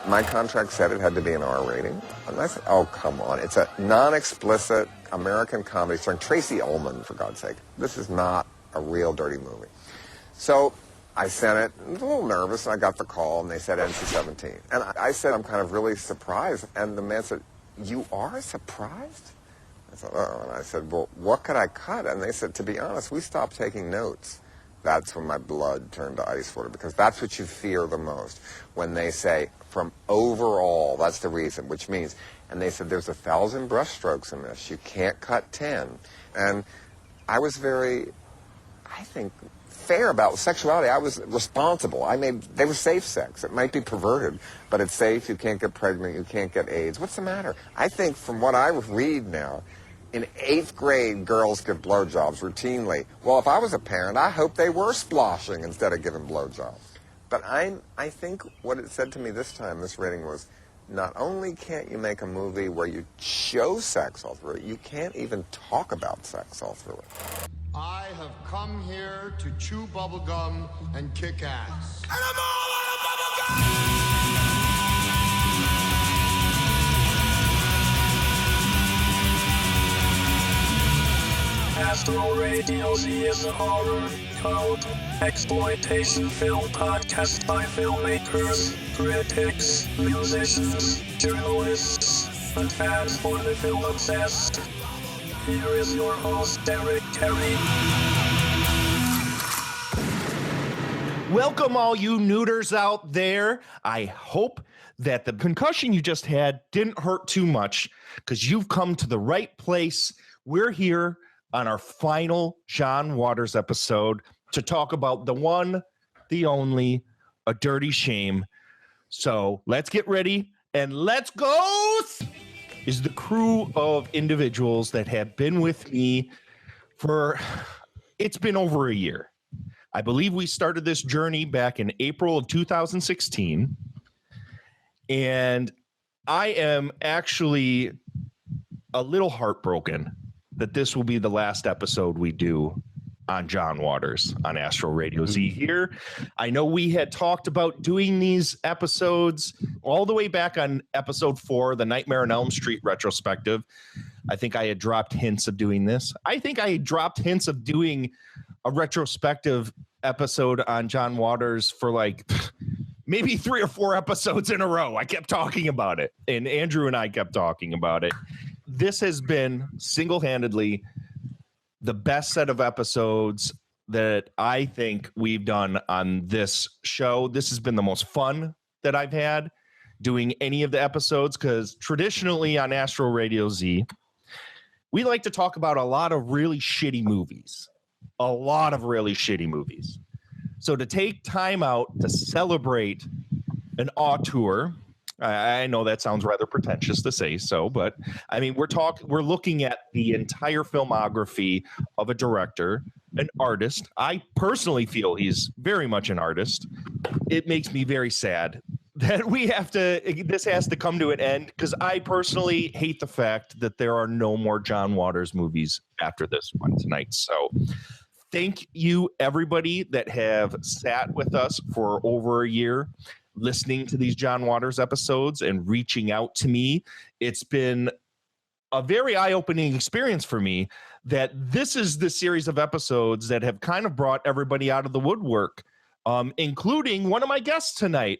My contract said it had to be an R rating. And I said, oh, come on. It's a non-explicit American comedy starring Tracy Ullman, for God's sake. This is not a real dirty movie. So I sent it. I was a little nervous, and I got the call, and they said NC-17. And I said, I'm kind of really surprised. And the man said, you are surprised? I said, oh. And I said, well, what could I cut? And they said, to be honest, we stopped taking notes. That's when my blood turned to ice water, because that's what you fear the most. When they say, from overall, that's the reason, which means, and they said, there's 1,000 brushstrokes in this. You can't cut 10. And I was very, I think, fair about sexuality. I was responsible. They were safe sex. It might be perverted, but it's safe. You can't get pregnant. You can't get AIDS. What's the matter? I think from what I read now, in 8th grade, girls give blowjobs routinely. Well, if I was a parent, I hope they were splashing instead of giving blowjobs. But I think what it said to me this time, this rating, was not only can't you make a movie where you show sex all through it, you can't even talk about sex all through it. I have come here to chew bubblegum and kick ass. And I'm all out of bubblegum! Astro Radio Z is a horror, cult, exploitation film podcast by filmmakers, critics, musicians, journalists, and fans for the film obsessed. Here is your host, Derek Terry. Welcome, all you neuters out there. I hope that the concussion you just had didn't hurt too much, because you've come to the right place. We're here on our final John Waters episode to talk about the one, the only, A Dirty Shame. So let's get ready and let's go. Is the crew of individuals that have been with me for, it's been over a year. I believe we started this journey back in April of 2016. And I am actually a little heartbroken that this will be the last episode we do on John Waters on Astro Radio Z here. I know we had talked about doing these episodes all the way back on episode 4, the Nightmare on Elm Street retrospective. I think I had dropped hints of doing this. I think I had dropped hints of doing a retrospective episode on John Waters for like maybe 3 or 4 episodes in a row. I kept talking about it, and Andrew and I kept talking about it. This has been single-handedly the best set of episodes that I think we've done on this show. This has been the most fun that I've had doing any of the episodes, because traditionally on Astro Radio Z, we like to talk about a lot of really shitty movies. So to take time out to celebrate an auteur, I know that sounds rather pretentious to say so, but I mean, we're looking at the entire filmography of a director, an artist. I personally feel he's very much an artist. It makes me very sad that this has to come to an end, because I personally hate the fact that there are no more John Waters movies after this one tonight. So thank you, everybody that have sat with us for over a year, listening to these John Waters episodes and reaching out to me. It's been a very eye-opening experience for me that this is the series of episodes that have kind of brought everybody out of the woodwork, including one of my guests tonight.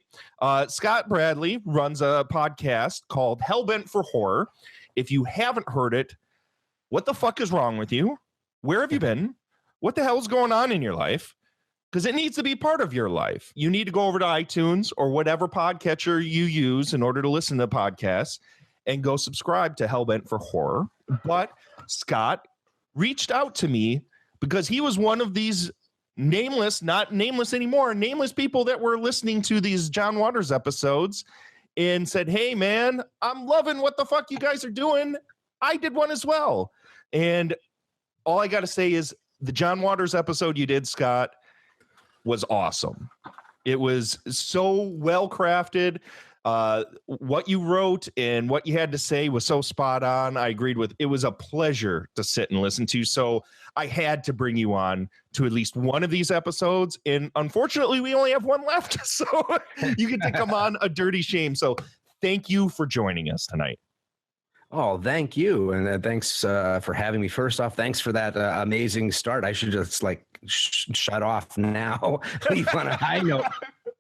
Scott Bradley runs a podcast called Hellbent for Horror. If you haven't heard it, what the fuck is wrong with you? Where have you been? What the hell is going on in your life? Because it needs to be part of your life. You need to go over to iTunes or whatever podcatcher you use in order to listen to podcasts and go subscribe to Hellbent for Horror. But Scott reached out to me because he was one of these not nameless anymore, nameless people that were listening to these John Waters episodes and said, hey, man, I'm loving what the fuck you guys are doing. I did one as well. And all I got to say is the John Waters episode you did, Scott, was awesome. It was so well crafted. What you wrote and what you had to say was so spot on. I agreed with. It was a pleasure to sit and listen to. So I had to bring you on to at least one of these episodes. And unfortunately, we only have one left. So you get to come on A Dirty Shame. So thank you for joining us tonight. Oh, thank you. And thanks for having me. First off, thanks for that amazing start. I should just shut off now, leave on a high note.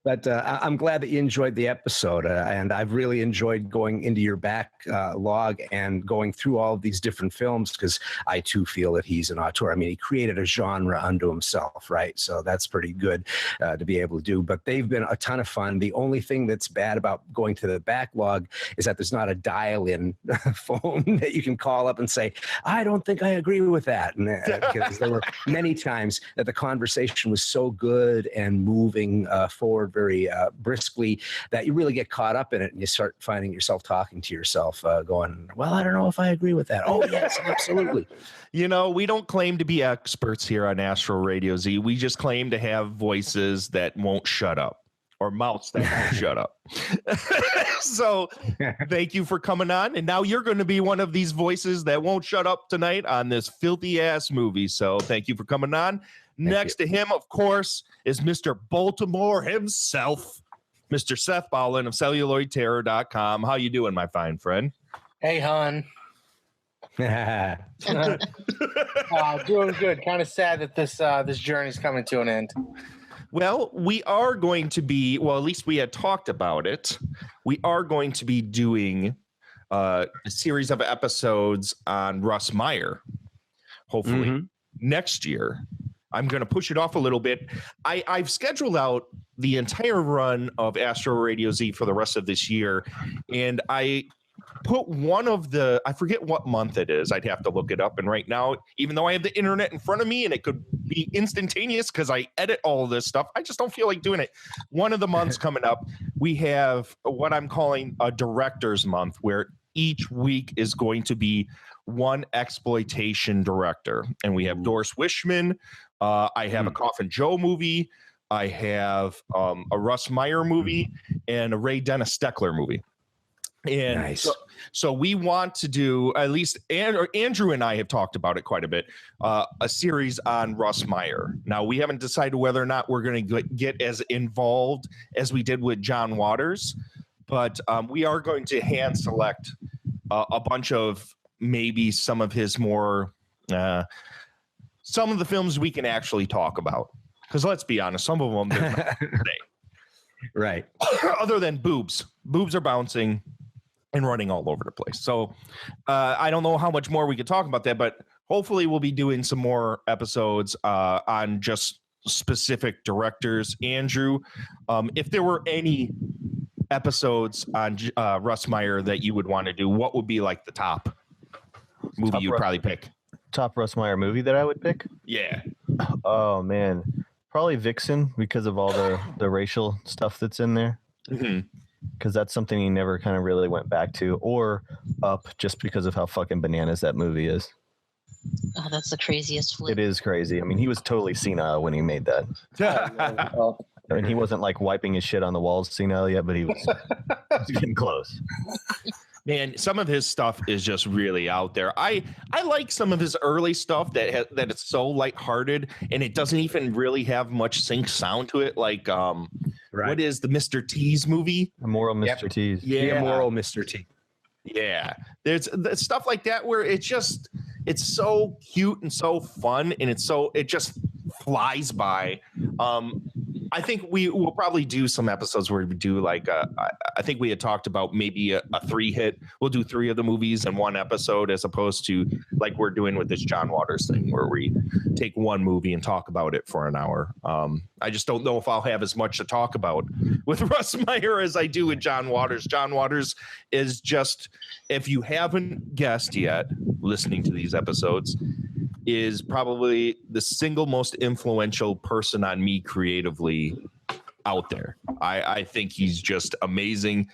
But I'm glad that you enjoyed the episode, and I've really enjoyed going into your backlog and going through all of these different films, because I too feel that he's an auteur. I mean, he created a genre unto himself, right? So that's pretty good to be able to do. But they've been a ton of fun. The only thing that's bad about going to the backlog is that there's not a dial-in phone that you can call up and say, I don't think I agree with that. And, because there were many times that the conversation was so good and moving forward very briskly that you really get caught up in it, and you start finding yourself talking to yourself going, well, I don't know if I agree with that. Oh, yes, absolutely. You know, we don't claim to be experts here on Astro Radio Z. We just claim to have voices that won't shut up, or mouths that won't shut up. So thank you for coming on. And now you're going to be one of these voices that won't shut up tonight on this filthy ass movie. So thank you for coming on. Next to him, of course, is Mr. Baltimore himself, Mr. Seth Bowlen of celluloidterror.com. How you doing, my fine friend? Hey, hon. Doing good. Kind of sad that this journey's coming to an end. Well, we are going to be, well, at least we had talked about it. We are going to be doing a series of episodes on Russ Meyer, hopefully next year. I'm going to push it off a little bit. I've scheduled out the entire run of Astro Radio Z for the rest of this year, and I put one of the, I forget what month it is. I'd have to look it up. And right now, even though I have the internet in front of me and it could be instantaneous because I edit all of this stuff, I just don't feel like doing it. One of the months coming up, we have what I'm calling a director's month, where each week is going to be one exploitation director. And we have Doris Wishman. I have a Coffin Joe movie. I have a Russ Meyer movie and a Ray Dennis Steckler movie. And nice. So we want to do, at least Andrew and I have talked about it quite a bit, a series on Russ Meyer. Now, we haven't decided whether or not we're going to get as involved as we did with John Waters, but we are going to hand select a bunch of maybe some of his more, some of the films we can actually talk about. Because let's be honest, some of them, there's nothing to say. Right. Other than boobs. Boobs are bouncing and running all over the place. So I don't know how much more we could talk about that, but hopefully we'll be doing some more episodes on just specific directors. Andrew, if there were any episodes on Russ Meyer that you would want to do, what would be like the top movie you'd probably pick? Top Russ Meyer movie that I would pick? Yeah. Oh, man. Probably Vixen, because of all the racial stuff that's in there. Because that's something he never kind of really went back to. Or Up, just because of how fucking bananas that movie is. Oh, that's the craziest flip. It is crazy. I mean, he was totally senile when he made that. I mean, he wasn't like wiping his shit on the walls senile yet, but he was getting close. Man, some of his stuff is just really out there. I like some of his early stuff that it's so lighthearted and it doesn't even really have much sync sound to it. Like, what is the Mr. T's movie? Immoral Mr. T's. Yeah, the Immoral Mr. T. Yeah, there's stuff like that where it's so cute and so fun and it just flies by. I think we will probably do some episodes where we do like I think we had talked about maybe a 3-hit. We'll do 3 of the movies in one episode, as opposed to like we're doing with this John Waters thing, where we take one movie and talk about it for an hour. I just don't know if I'll have as much to talk about with Russ Meyer as I do with John Waters. John Waters is just, if you haven't guessed yet, listening to these episodes, is probably the single most influential person on me creatively out there. I think he's just amazing.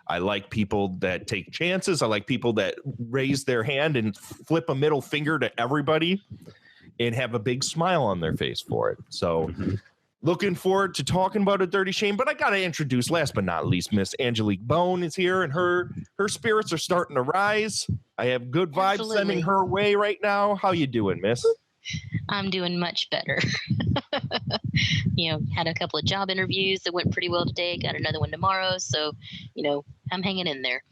I like people that take chances. I like people that raise their hand and flip a middle finger to everybody and have a big smile on their face for it. So Looking forward to talking about a dirty shame, but I got to introduce, last but not least, Miss Angelique Bone is here, and her spirits are starting to rise. I have good vibes Absolutely. sending her way right now. How you doing, Miss? I'm doing much better. Had a couple of job interviews that went pretty well today. Got another one tomorrow. So, I'm hanging in there.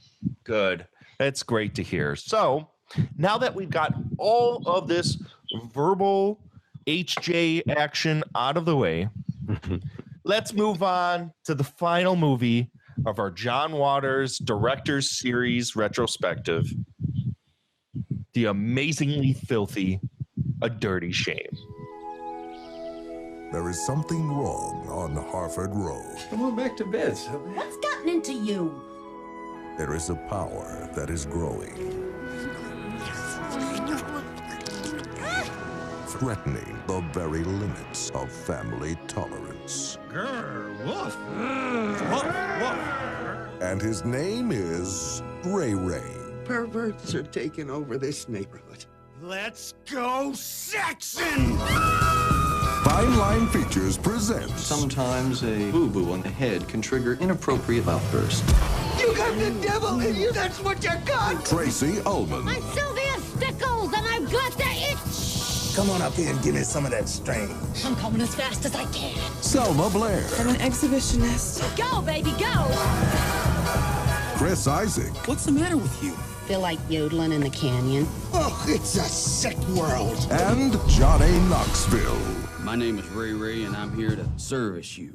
Good. That's great to hear. So now that we've got all of this verbal HJ action out of the way, let's move on to the final movie of our John Waters Director's Series retrospective, The Amazingly Filthy, A Dirty Shame. There is something wrong on Harford Road. Come on back to bed, Sylvia. What's gotten into you? There is a power that is growing, threatening the very limits of family tolerance. Grr, woof. Woof, woof. And his name is Ray Ray. Perverts are taking over this neighborhood. Let's go sexing! Fine Line Features presents... Sometimes a boo-boo on the head can trigger inappropriate outbursts. You got the devil in you, that's what you got! Tracy Ullman. I'm Sylvia Stickles, and I've got the itch! Come on up here and give me some of that strange. I'm coming as fast as I can. Selma Blair. I'm an exhibitionist. Go, baby, go! Chris Isaac. What's the matter with you? Feel like yodeling in the canyon. Oh, it's a sick world. And Johnny Knoxville. My name is Ray Ray, and I'm here to service you.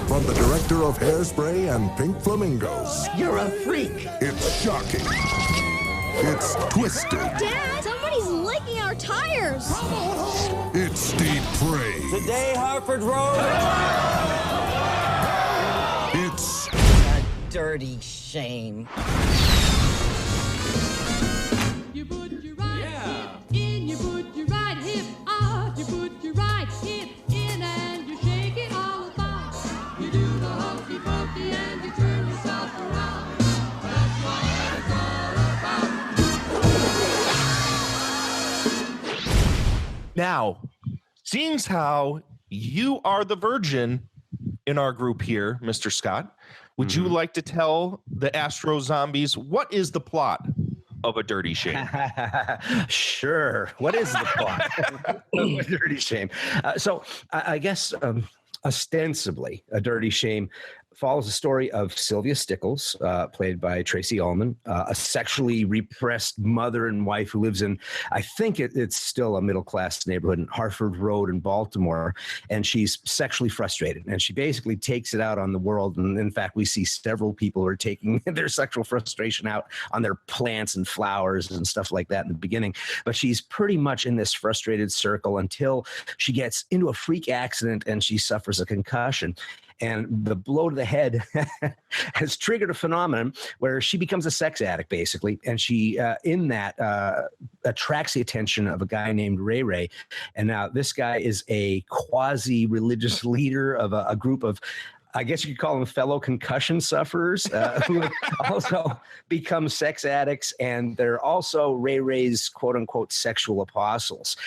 From the director of Hairspray and Pink Flamingos. You're a freak. It's shocking. It's twisted. Dad, somebody's licking our tires. It's depraved. Today, Harford Road. It's A dirty shame. You put your right hip in, you put your right hip out, you put your right hip in and you shake it all about. You do the hokey pokey and you turn yourself around. That's what it's all about. Now, seeing as how you are the virgin in our group here, Mr. Scott, would you like to tell the Astro zombies what is the plot of A Dirty Shame? Sure. What is the plot of A Dirty Shame? So I guess ostensibly, A Dirty Shame follows the story of Sylvia Stickles, played by Tracy Ullman, a sexually repressed mother and wife who lives in, I think it's still a middle-class neighborhood in Harford Road in Baltimore, and she's sexually frustrated, and she basically takes it out on the world, and in fact, we see several people who are taking their sexual frustration out on their plants and flowers and stuff like that in the beginning, but she's pretty much in this frustrated circle until she gets into a freak accident and she suffers a concussion. And the blow to the head has triggered a phenomenon where she becomes a sex addict, basically. And she, in that, attracts the attention of a guy named Ray Ray. And now this guy is a quasi-religious leader of a group of, I guess you could call them fellow concussion sufferers who also become sex addicts. And they're also Ray Ray's quote unquote sexual apostles.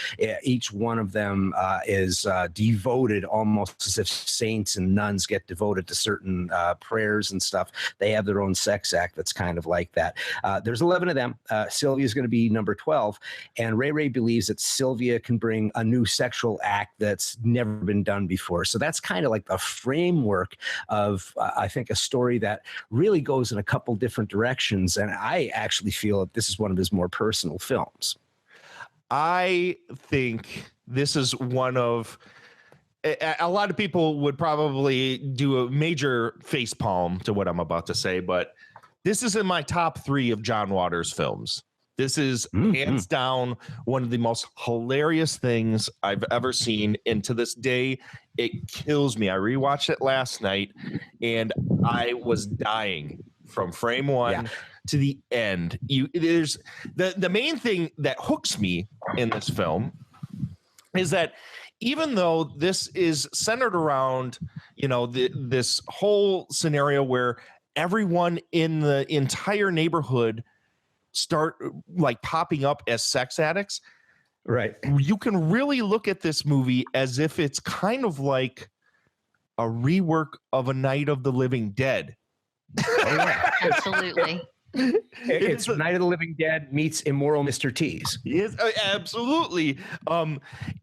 Each one of them is devoted almost as if saints and nuns get devoted to certain prayers and stuff. They have their own sex act that's kind of like that. There's 11 of them. Sylvia is going to be number 12. And Ray Ray believes that Sylvia can bring a new sexual act that's never been done before. So that's kind of like the framework of, I think, a story that really goes in a couple different directions. And I actually feel that this is one of his more personal films. I think this is one of, a lot of people would probably do a major facepalm to what I'm about to say, but this is in my top 3 of John Waters films. This is hands down one of the most hilarious things I've ever seen. And to this day, it kills me. I rewatched it last night and I was dying from frame 1 to the end. There's the main thing that hooks me in this film is that even though this is centered around, this whole scenario where everyone in the entire neighborhood start like popping up as sex addicts, Right. You can really look at this movie as if it's kind of like a rework of A Night of the Living Dead. Absolutely. It's Night of the Living Dead meets Immoral Mr. T's. Yes, absolutely.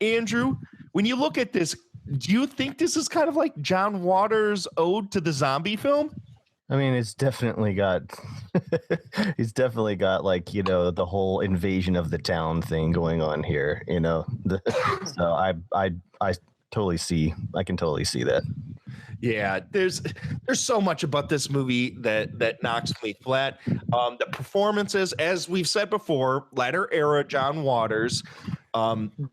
Andrew, when you look at this, do you think this is kind of like John Waters' ode to the zombie film? I mean, it's definitely got like, you know, the whole invasion of the town thing going on here, you know. So I can totally see that. Yeah, there's so much about this movie that knocks me flat. The performances, as we've said before, latter era John Waters.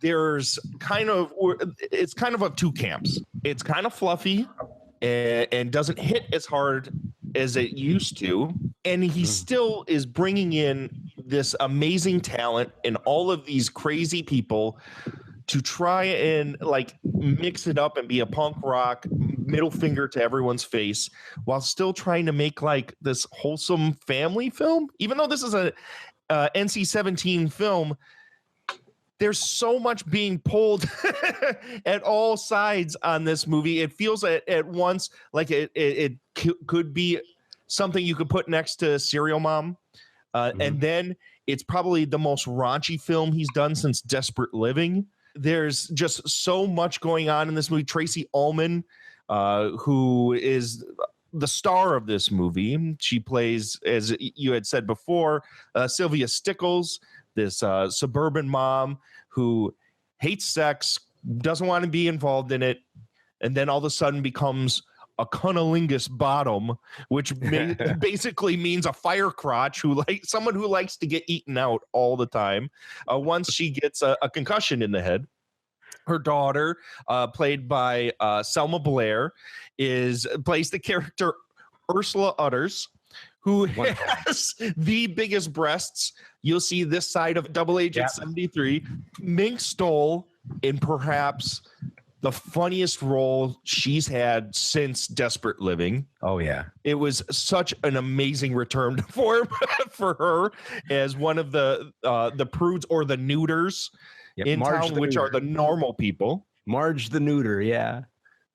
It's kind of two camps. It's kind of fluffy and doesn't hit as hard as it used to, and he still is bringing in this amazing talent and all of these crazy people to try and like mix it up and be a punk rock middle finger to everyone's face while still trying to make like this wholesome family film. Even though this is a NC-17 film, there's so much being pulled at all sides on this movie. It feels at once like it could be something you could put next to Serial Mom. And then it's probably the most raunchy film he's done since Desperate Living. There's just so much going on in this movie. Tracy Ullman, who is the star of this movie. She plays, as you had said before, Sylvia Stickles, this suburban mom who hates sex, doesn't want to be involved in it, and then all of a sudden becomes a cunnilingus bottom, which basically means a fire crotch, someone who likes to get eaten out all the time. Once she gets a concussion in the head. Her daughter, played by Selma Blair, plays the character Ursula Utters, who has the biggest breasts you'll see this side of Double Agent 73. Mink Stoll in perhaps the funniest role she's had since Desperate Living. Oh, yeah. It was such an amazing return to form for her as one of the prudes or the neuters in Marge town, which are the normal people. Marge the neuter, yeah.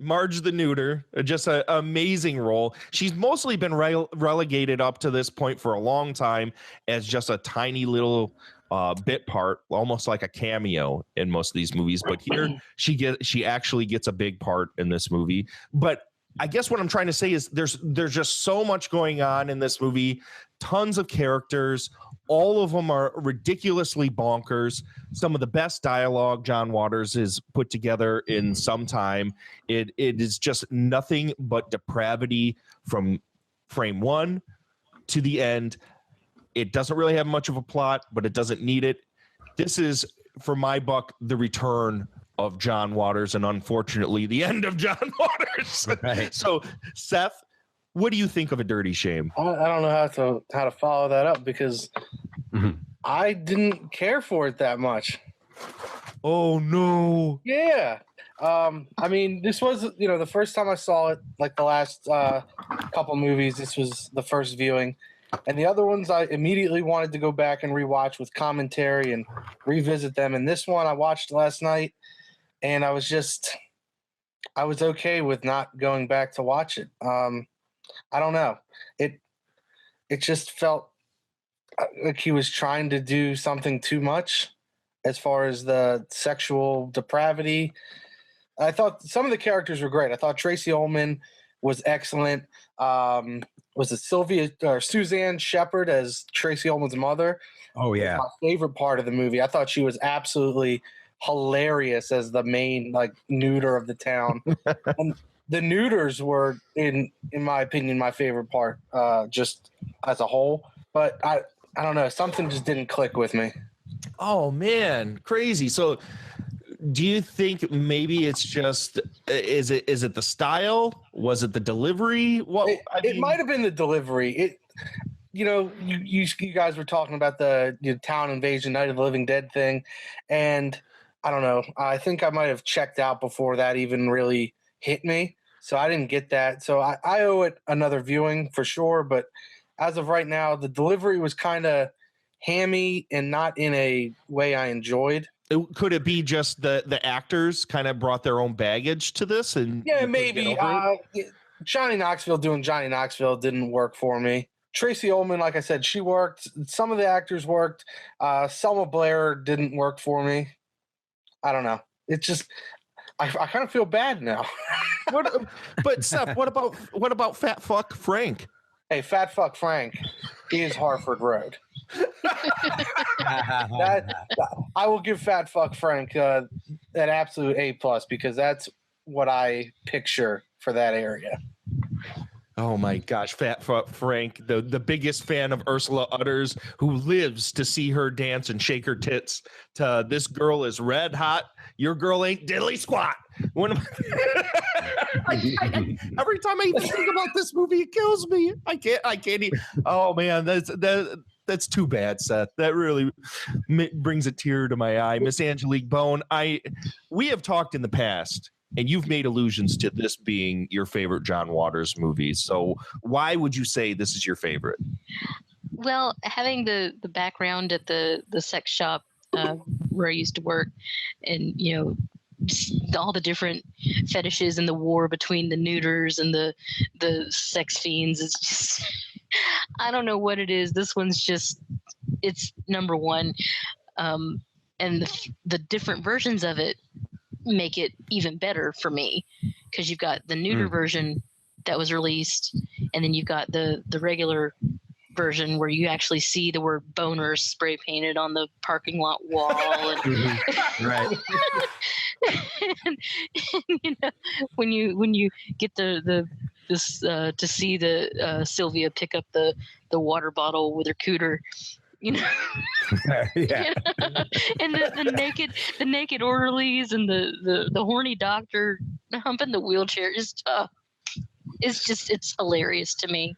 Marge the Neuter, just an amazing role. She's mostly been relegated up to this point for a long time as just a tiny little bit part, almost like a cameo in most of these movies. But here she actually gets a big part in this movie. But I guess what I'm trying to say is there's just so much going on in this movie, tons of characters. All of them are ridiculously bonkers. Some of the best dialogue John Waters has put together in some time. It is just nothing but depravity from frame one to the end. It doesn't really have much of a plot, but it doesn't need it. This is, for my buck, the return of John Waters, and unfortunately, the end of John Waters. Right. So, Seth, what do you think of A Dirty Shame? I don't know how to follow that up because I didn't care for it that much. Oh no! Yeah, I mean, this was the first time I saw it. Like the last couple movies, this was the first viewing, and the other ones I immediately wanted to go back and rewatch with commentary and revisit them. And this one I watched last night, and I was okay with not going back to watch it. I don't know. It just felt like he was trying to do something too much as far as the sexual depravity. I thought some of the characters were great. I thought Tracy Ullman was excellent. Was it Sylvia or Suzanne Shepherd as Tracy Ullman's mother? Oh, yeah. My favorite part of the movie. I thought she was absolutely hilarious as the main neuter of the town. And the neuters were, in my opinion, my favorite part, just as a whole. But I don't know. Something just didn't click with me. Oh, man. Crazy. So do you think maybe it's just, is it the style? Was it the delivery? It might have been the delivery. You guys were talking about the town invasion, Night of the Living Dead thing. And I don't know. I think I might have checked out before that even really hit me. So I didn't get that. So I owe it another viewing for sure. But as of right now, the delivery was kind of hammy and not in a way I enjoyed. Could it be just the actors kind of brought their own baggage to this? And yeah, maybe. Johnny Knoxville doing Johnny Knoxville didn't work for me. Tracy Ullman, like I said, she worked. Some of the actors worked. Selma Blair didn't work for me. I don't know. It's just I kind of feel bad now. But Seth, what about Fat Fuck Frank? Hey, Fat Fuck Frank is Harford Road. I will give Fat Fuck Frank an absolute A+ because that's what I picture for that area. Oh my gosh, Fat Fuck Frank, the biggest fan of Ursula Utters, who lives to see her dance and shake her tits to "This Girl Is Red Hot, Your Girl Ain't Diddly Squat." One of every time I think about this movie, it kills me. I can't. Oh man, that's too bad, Seth. That really brings a tear to my eye. Miss Angelique Bone, we have talked in the past, and you've made allusions to this being your favorite John Waters movie. So why would you say this is your favorite? Well, having the background at the sex shop where I used to work, and all the different fetishes and the war between the neuters and the sex fiends, it's just I don't know what it is. This one's just, it's number one. And the different versions of it make it even better for me, because you've got the neuter version that was released, and then you've got the regular version where you actually see the word boner spray painted on the parking lot wall. And, right. and, when you get to see the Sylvia pick up the water bottle with her cooter, Yeah. And the naked orderlies and the horny doctor humping the wheelchair it's hilarious to me.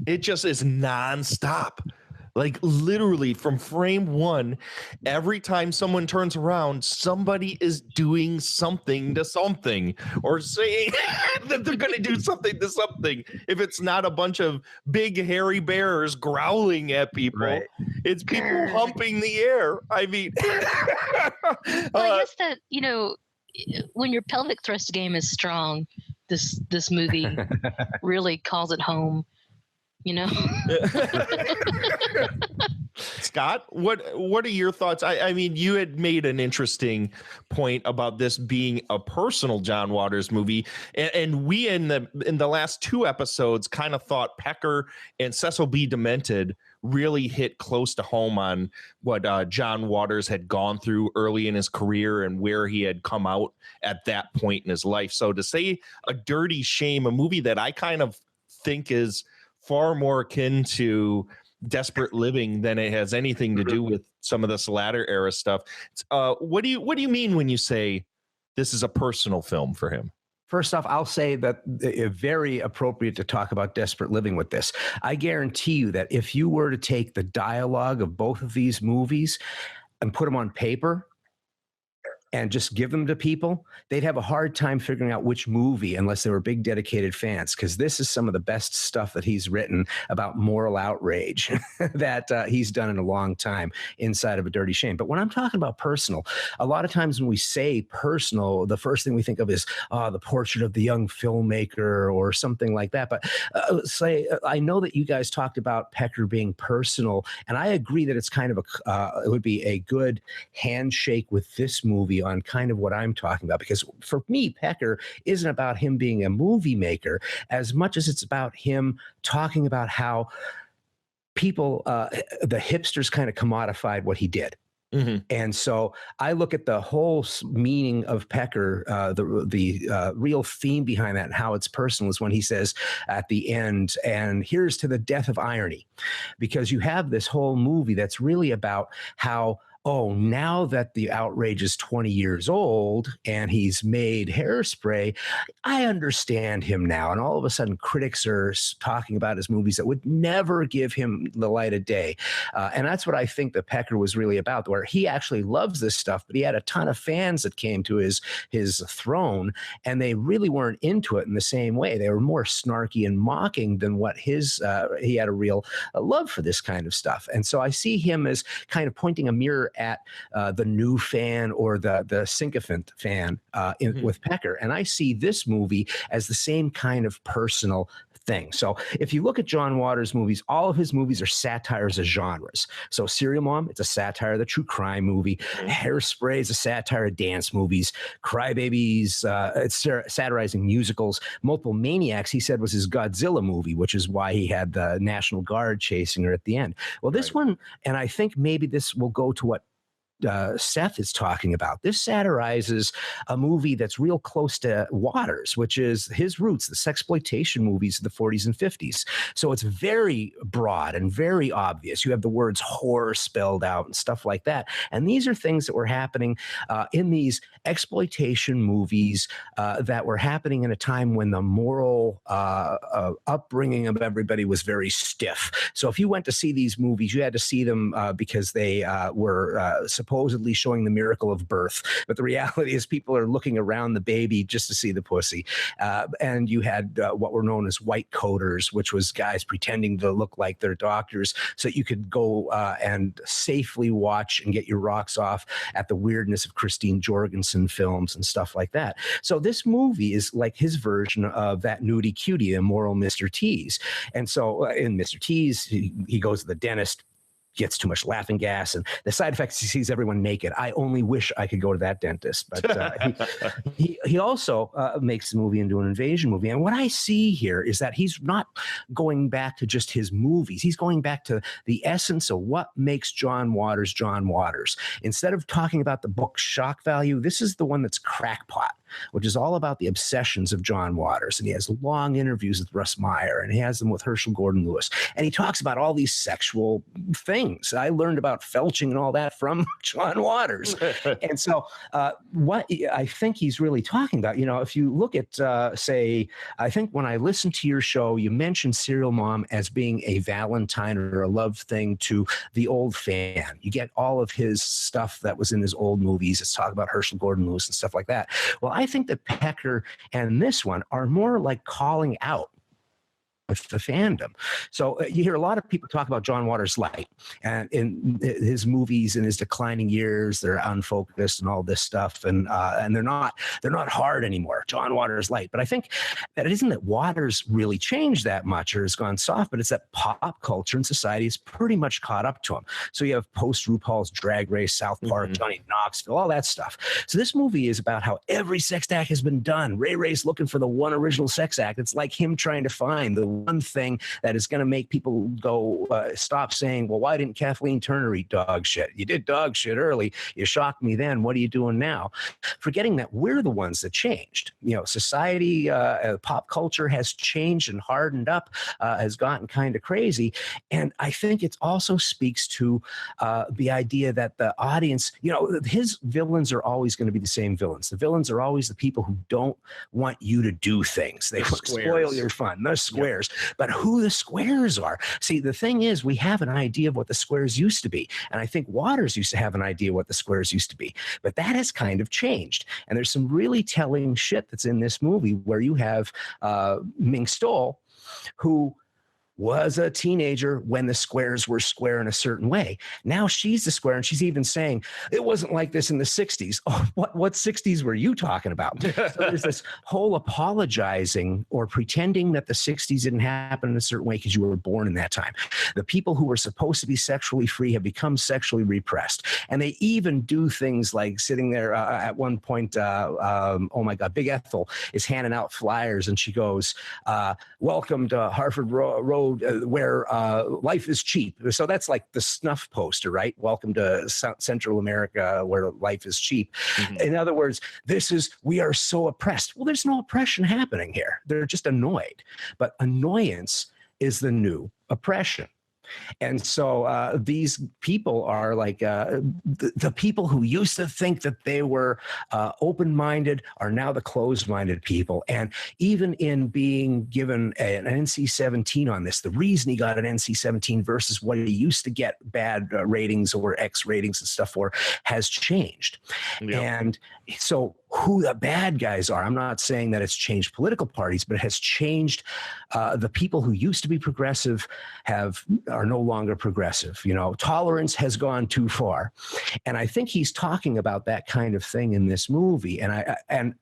It just is nonstop. Like literally from frame one, every time someone turns around, somebody is doing something to something or saying that they're going to do something to something. If it's not a bunch of big hairy bears growling at people, right. It's people humping the air. I mean, well, I guess that, when your pelvic thrust game is strong, this movie really calls it home. Scott, what are your thoughts? I mean, you had made an interesting point about this being a personal John Waters movie, and we in the last two episodes kind of thought Pecker and Cecil B. Demented really hit close to home on what John Waters had gone through early in his career and where he had come out at that point in his life. So to say A Dirty Shame, a movie that I kind of think is far more akin to Desperate Living than it has anything to do with some of this latter era stuff. What do you mean when you say this is a personal film for him? First off, I'll say that it's very appropriate to talk about Desperate Living with this. I guarantee you that if you were to take the dialogue of both of these movies and put them on paper and just give them to people, they'd have a hard time figuring out which movie unless they were big dedicated fans, because this is some of the best stuff that he's written about moral outrage that he's done in a long time inside of A Dirty Shame. But when I'm talking about personal, a lot of times when we say personal, the first thing we think of is the portrait of the young filmmaker or something like that. But I know that you guys talked about Pecker being personal, and I agree that it's kind of it would be a good handshake with this movie on kind of what I'm talking about, because for me, Pecker isn't about him being a movie maker as much as it's about him talking about how people, the hipsters kind of commodified what he did. Mm-hmm. And so I look at the whole meaning of Pecker, the real theme behind that and how it's personal is when he says at the end, and here's to the death of irony, because you have this whole movie that's really about how, now that the outrage is 20 years old and he's made Hairspray, I understand him now. And all of a sudden, critics are talking about his movies that would never give him the light of day. And that's what I think that Pecker was really about, where he actually loves this stuff, but he had a ton of fans that came to his throne, and they really weren't into it in the same way. They were more snarky and mocking than what he had a real love for this kind of stuff. And so I see him as kind of pointing a mirror either at the new fan or the sycophant fan with Pecker. And I see this movie as the same kind of personal thing. So if you look at John Waters' movies, all of his movies are satires of genres. So Serial Mom, it's a satire of the true crime movie. Hairspray is a satire of dance movies. Crybabies, it's satirizing musicals. Multiple Maniacs, he said, was his Godzilla movie, which is why he had the National Guard chasing her at the end. Well, this one, and I think maybe this will go to what Seth is talking about. This satirizes a movie that's real close to Waters, which is his roots, the sexploitation movies of the 40s and 50s. So it's very broad and very obvious. You have the words whore spelled out and stuff like that. And these are things that were happening in these exploitation movies that were happening in a time when the moral upbringing of everybody was very stiff. So if you went to see these movies, you had to see them because they were supposedly showing the miracle of birth. But the reality is people are looking around the baby just to see the pussy. And you had what were known as white coaters, which was guys pretending to look like they're doctors so you could go and safely watch and get your rocks off at the weirdness of Christine Jorgensen films and stuff like that. So this movie is like his version of that nudie cutie, immoral Mr. Tease. And so in Mr. Tease, he goes to the dentist, gets too much laughing gas, and the side effects, he sees everyone naked. I only wish I could go to that dentist. But he also makes the movie into an invasion movie. And what I see here is that he's not going back to just his movies. He's going back to the essence of what makes John Waters John Waters. Instead of talking about the book's shock value, this is the one that's crackpot, which is all about the obsessions of John Waters. And he has long interviews with Russ Meyer, and he has them with Herschel Gordon Lewis. And he talks about all these sexual things. I learned about felching and all that from John Waters. And so what I think he's really talking about, you know, if you look at, say, I think when I listened to your show, you mentioned Serial Mom as being a Valentine or a love thing to the old fan. You get all of his stuff that was in his old movies. It's talk about Herschel Gordon Lewis and stuff like that. Well, I think that Pecker and this one are more like calling out with the fandom. So you hear a lot of people talk about John Waters light, and in his movies in his declining years, they're unfocused and all this stuff, and they're not hard anymore. John Waters light, but I think that it isn't that Waters really changed that much or has gone soft, but it's that pop culture and society is pretty much caught up to him. So you have post RuPaul's Drag Race, South Park, Johnny Knoxville, all that stuff. So this movie is about how every sex act has been done. Ray Ray's looking for the one original sex act. It's like him trying to find the one thing that is going to make people go stop saying, well, why didn't Kathleen Turner eat dog shit? You did dog shit early. You shocked me then. What are you doing now? Forgetting that we're the ones that changed. You know, society, pop culture has changed and hardened up, has gotten kind of crazy. And I think it also speaks to the idea that the audience, you know, his villains are always going to be the same villains. The villains are always the people who don't want you to do things. They spoil your fun. The squares. Yep. But who the squares are. See, the thing is, we have an idea of what the squares used to be. And I think Waters used to have an idea what the squares used to be. But that has kind of changed. And there's some really telling shit that's in this movie where you have Ming Stoll, who was a teenager when the squares were square in a certain way. Now she's the square, and she's even saying, it wasn't like this in the 60s. Oh, what 60s were you talking about? So there's this whole apologizing or pretending that the 60s didn't happen in a certain way because you were born in that time. The people who were supposed to be sexually free have become sexually repressed. And they even do things like sitting there at one point, oh my God, Big Ethel is handing out flyers, and she goes, welcome to Harford Road, where life is cheap. So that's like the snuff poster, right? Welcome to Central America, where life is cheap. In other words, we are so oppressed. Well, there's no oppression happening here. They're just annoyed. But annoyance is the new oppression. And so these people are like the people who used to think that they were open-minded are now the closed-minded people. And even in being given an NC-17 on this, the reason he got an NC-17 versus what he used to get bad ratings or X ratings and stuff for has changed. Yep. And so who the bad guys are. I'm not saying that it's changed political parties, but it has changed the people who used to be progressive are no longer progressive. You know, tolerance has gone too far. And I think he's talking about that kind of thing in this movie. And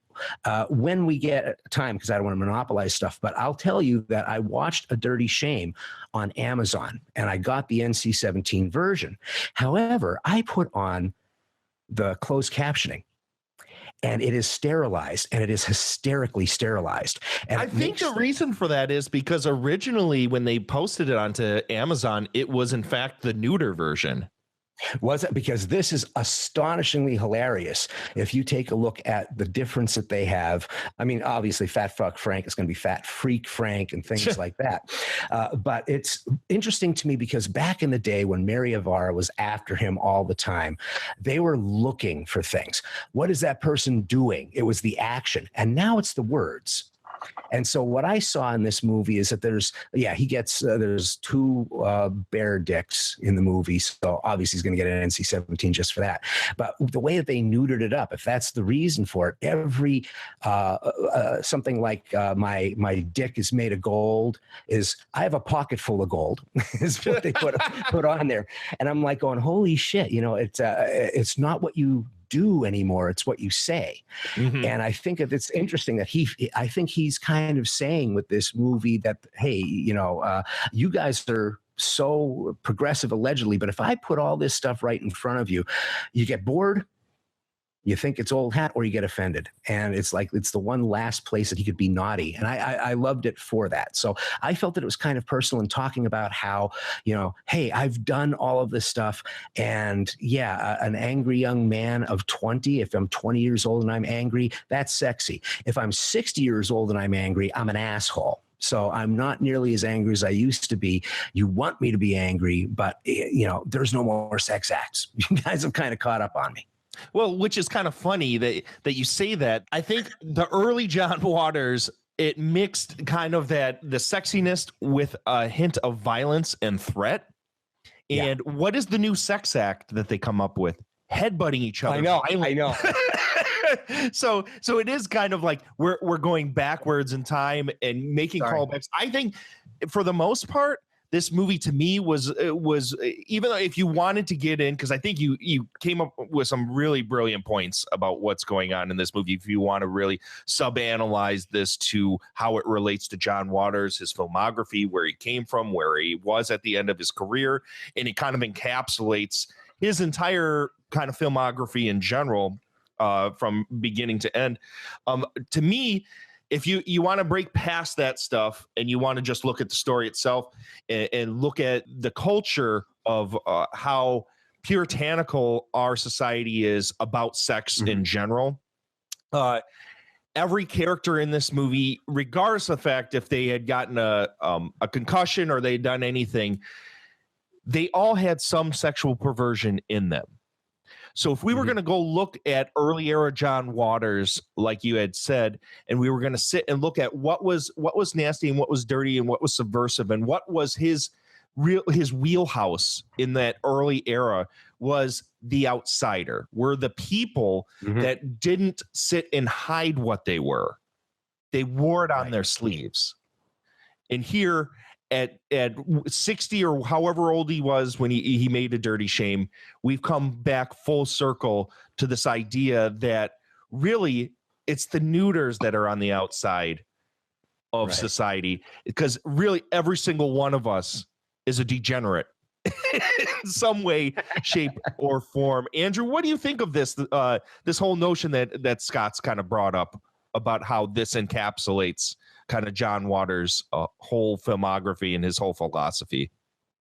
when we get time, because I don't want to monopolize stuff, but I'll tell you that I watched A Dirty Shame on Amazon and I got the NC-17 version. However, I put on the closed captioning. And it is sterilized, and it is hysterically sterilized. And I think the reason for that is because originally when they posted it onto Amazon, it was in fact the neuter version. Was it? Because this is astonishingly hilarious. If you take a look at the difference that they have, I mean, obviously Fat Fuck Frank is going to be Fat Freak Frank and things like that. But it's interesting to me because back in the day when Mary Avara was after him all the time, they were looking for things. What is that person doing? It was the action. And now it's the words. And so what I saw in this movie is that there's 2 bear dicks in the movie. So obviously he's going to get an NC-17 just for that. But the way that they neutered it up, if that's the reason for it, every something like my dick is made of gold is I have a pocket full of gold is what they put on there. And I'm like going, holy shit, you know, it's not what you do anymore, it's what you say. And I think that it's interesting that I think he's kind of saying with this movie that, hey, you know, you guys are so progressive allegedly, but if I put all this stuff right in front of you, you get bored, you think it's old hat, or you get offended. And it's like, it's the one last place that he could be naughty. And I loved it for that. So I felt that it was kind of personal and talking about how, you know, hey, I've done all of this stuff. And yeah, an angry young man of 20, if I'm 20 years old and I'm angry, that's sexy. If I'm 60 years old and I'm angry, I'm an asshole. So I'm not nearly as angry as I used to be. You want me to be angry, but you know, there's no more sex acts. You guys have kind of caught up on me. Well, which is kind of funny that you say that. I think the early John Waters, it mixed kind of the sexiness with a hint of violence and threat. And what is the new sex act that they come up with? Headbutting each other. I know. So it is kind of like we're going backwards in time and making callbacks. I think for the most part, this movie to me was even though if you wanted to get in, because I think you came up with some really brilliant points about what's going on in this movie. If you want to really sub-analyze this to how it relates to John Waters, his filmography, where he came from, where he was at the end of his career, and it kind of encapsulates his entire kind of filmography in general from beginning to end. To me, if you want to break past that stuff and you want to just look at the story itself and look at the culture of how puritanical our society is about sex in general, every character in this movie, regardless of the fact if they had gotten a concussion or they'd done anything, they all had some sexual perversion in them. So if we were going to go look at early era John Waters, like you had said, and we were going to sit and look at what was nasty and what was dirty and what was subversive and what was his wheelhouse in that early era, was the outsider, were the people that didn't sit and hide what they were. They wore it on their sleeves. And here at 60 or however old he was when he made A Dirty Shame, we've come back full circle to this idea that really it's the neuters that are on the outside of society, because really every single one of us is a degenerate in some way, shape, or form. Andrew, what do you think of this this whole notion that Scott's kind of brought up about how this encapsulates kind of John Waters' whole filmography and his whole philosophy?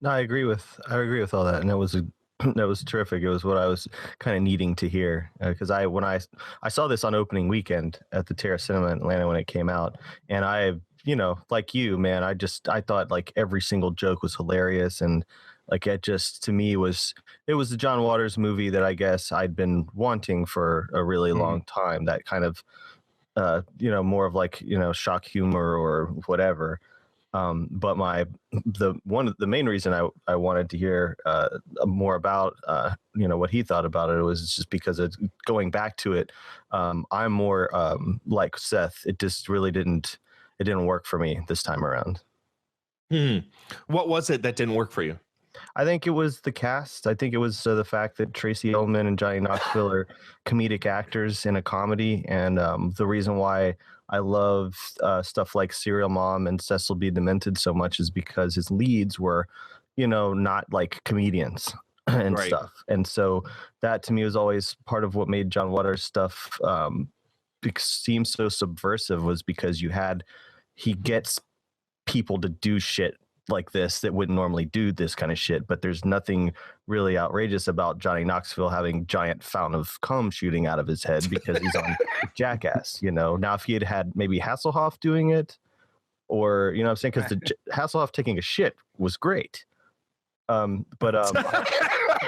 No, I agree with all that, and that was terrific. It was what I was kind of needing to hear, because when I saw this on opening weekend at the Terrace Cinema in Atlanta when it came out, and I, you know, like you, man, I thought like every single joke was hilarious, and like it just, to me, it was the John Waters movie that I guess I'd been wanting for a really long time. That kind of you know, more of like, you know, shock humor or whatever. But the main reason I wanted to hear more about what he thought about it was just because it's going back to it. I'm more like Seth. It just really didn't work for me this time around. What was it that didn't work for you? I think it was the cast. I think it was the fact that Tracy Ullman and Johnny Knoxville are comedic actors in a comedy, and the reason why I love stuff like Serial Mom and Cecil B. Demented so much is because his leads were, not like comedians and stuff. And so that to me was always part of what made John Waters' stuff seem so subversive, was because he gets people to do shit like this that wouldn't normally do this kind of shit, but there's nothing really outrageous about Johnny Knoxville having giant fountain of cum shooting out of his head because he's on Jackass. Now if he had maybe Hasselhoff doing it, or what I'm saying, because the Hasselhoff taking a shit was great, but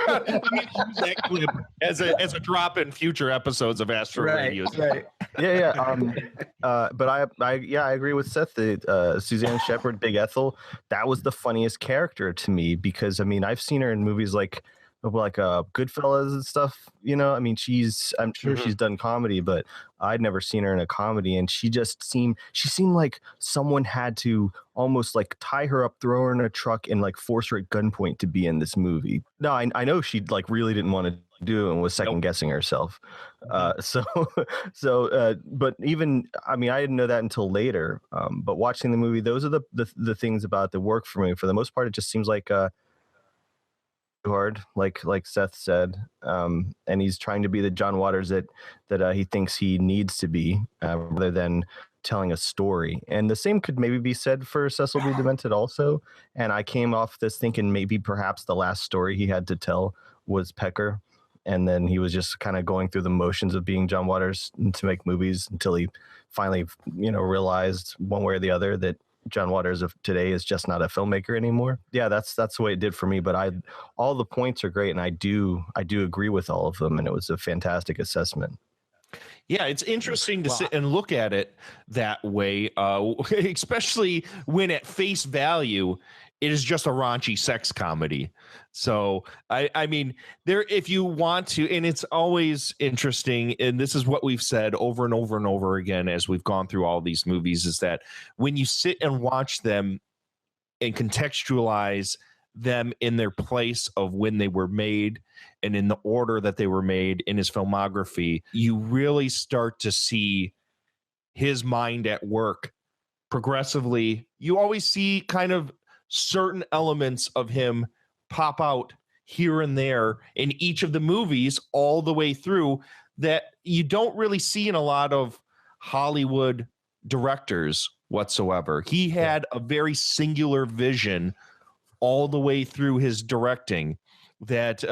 I mean, use that clip as a drop in future episodes of Astro Radio. Right. But I agree with Seth. Suzanne Shepherd, Big Ethel, that was the funniest character to me, because I mean I've seen her in movies like Goodfellas and stuff. I'm sure she's done comedy, but I'd never seen her in a comedy, and she seemed like someone had to almost like tie her up, throw her in a truck, and like force her at gunpoint to be in this movie. No, I know she like really didn't want to do and was second guessing herself. But even, I mean, I didn't know that until later. But watching the movie, those are the things about the work for me. For the most part, it just seems like hard, like Seth said, and he's trying to be the John Waters that he thinks he needs to be, rather than telling a story. And the same could maybe be said for Cecil B. Demented also. And I came off this thinking maybe perhaps the last story he had to tell was Pecker, and then he was just kind of going through the motions of being John Waters to make movies until he finally realized one way or the other that John Waters of today is just not a filmmaker anymore. Yeah, that's the way it did for me. But all the points are great, and I do agree with all of them, and it was a fantastic assessment. Yeah, it's interesting to sit and look at it that way, especially when at face value it is just a raunchy sex comedy. So I mean, if you want to, and it's always interesting, and this is what we've said over and over and over again as we've gone through all these movies, is that when you sit and watch them and contextualize them in their place of when they were made and in the order that they were made in his filmography, you really start to see his mind at work progressively. You always see kind of certain elements of him pop out here and there in each of the movies all the way through that you don't really see in a lot of Hollywood directors whatsoever. He had a very singular vision all the way through his directing that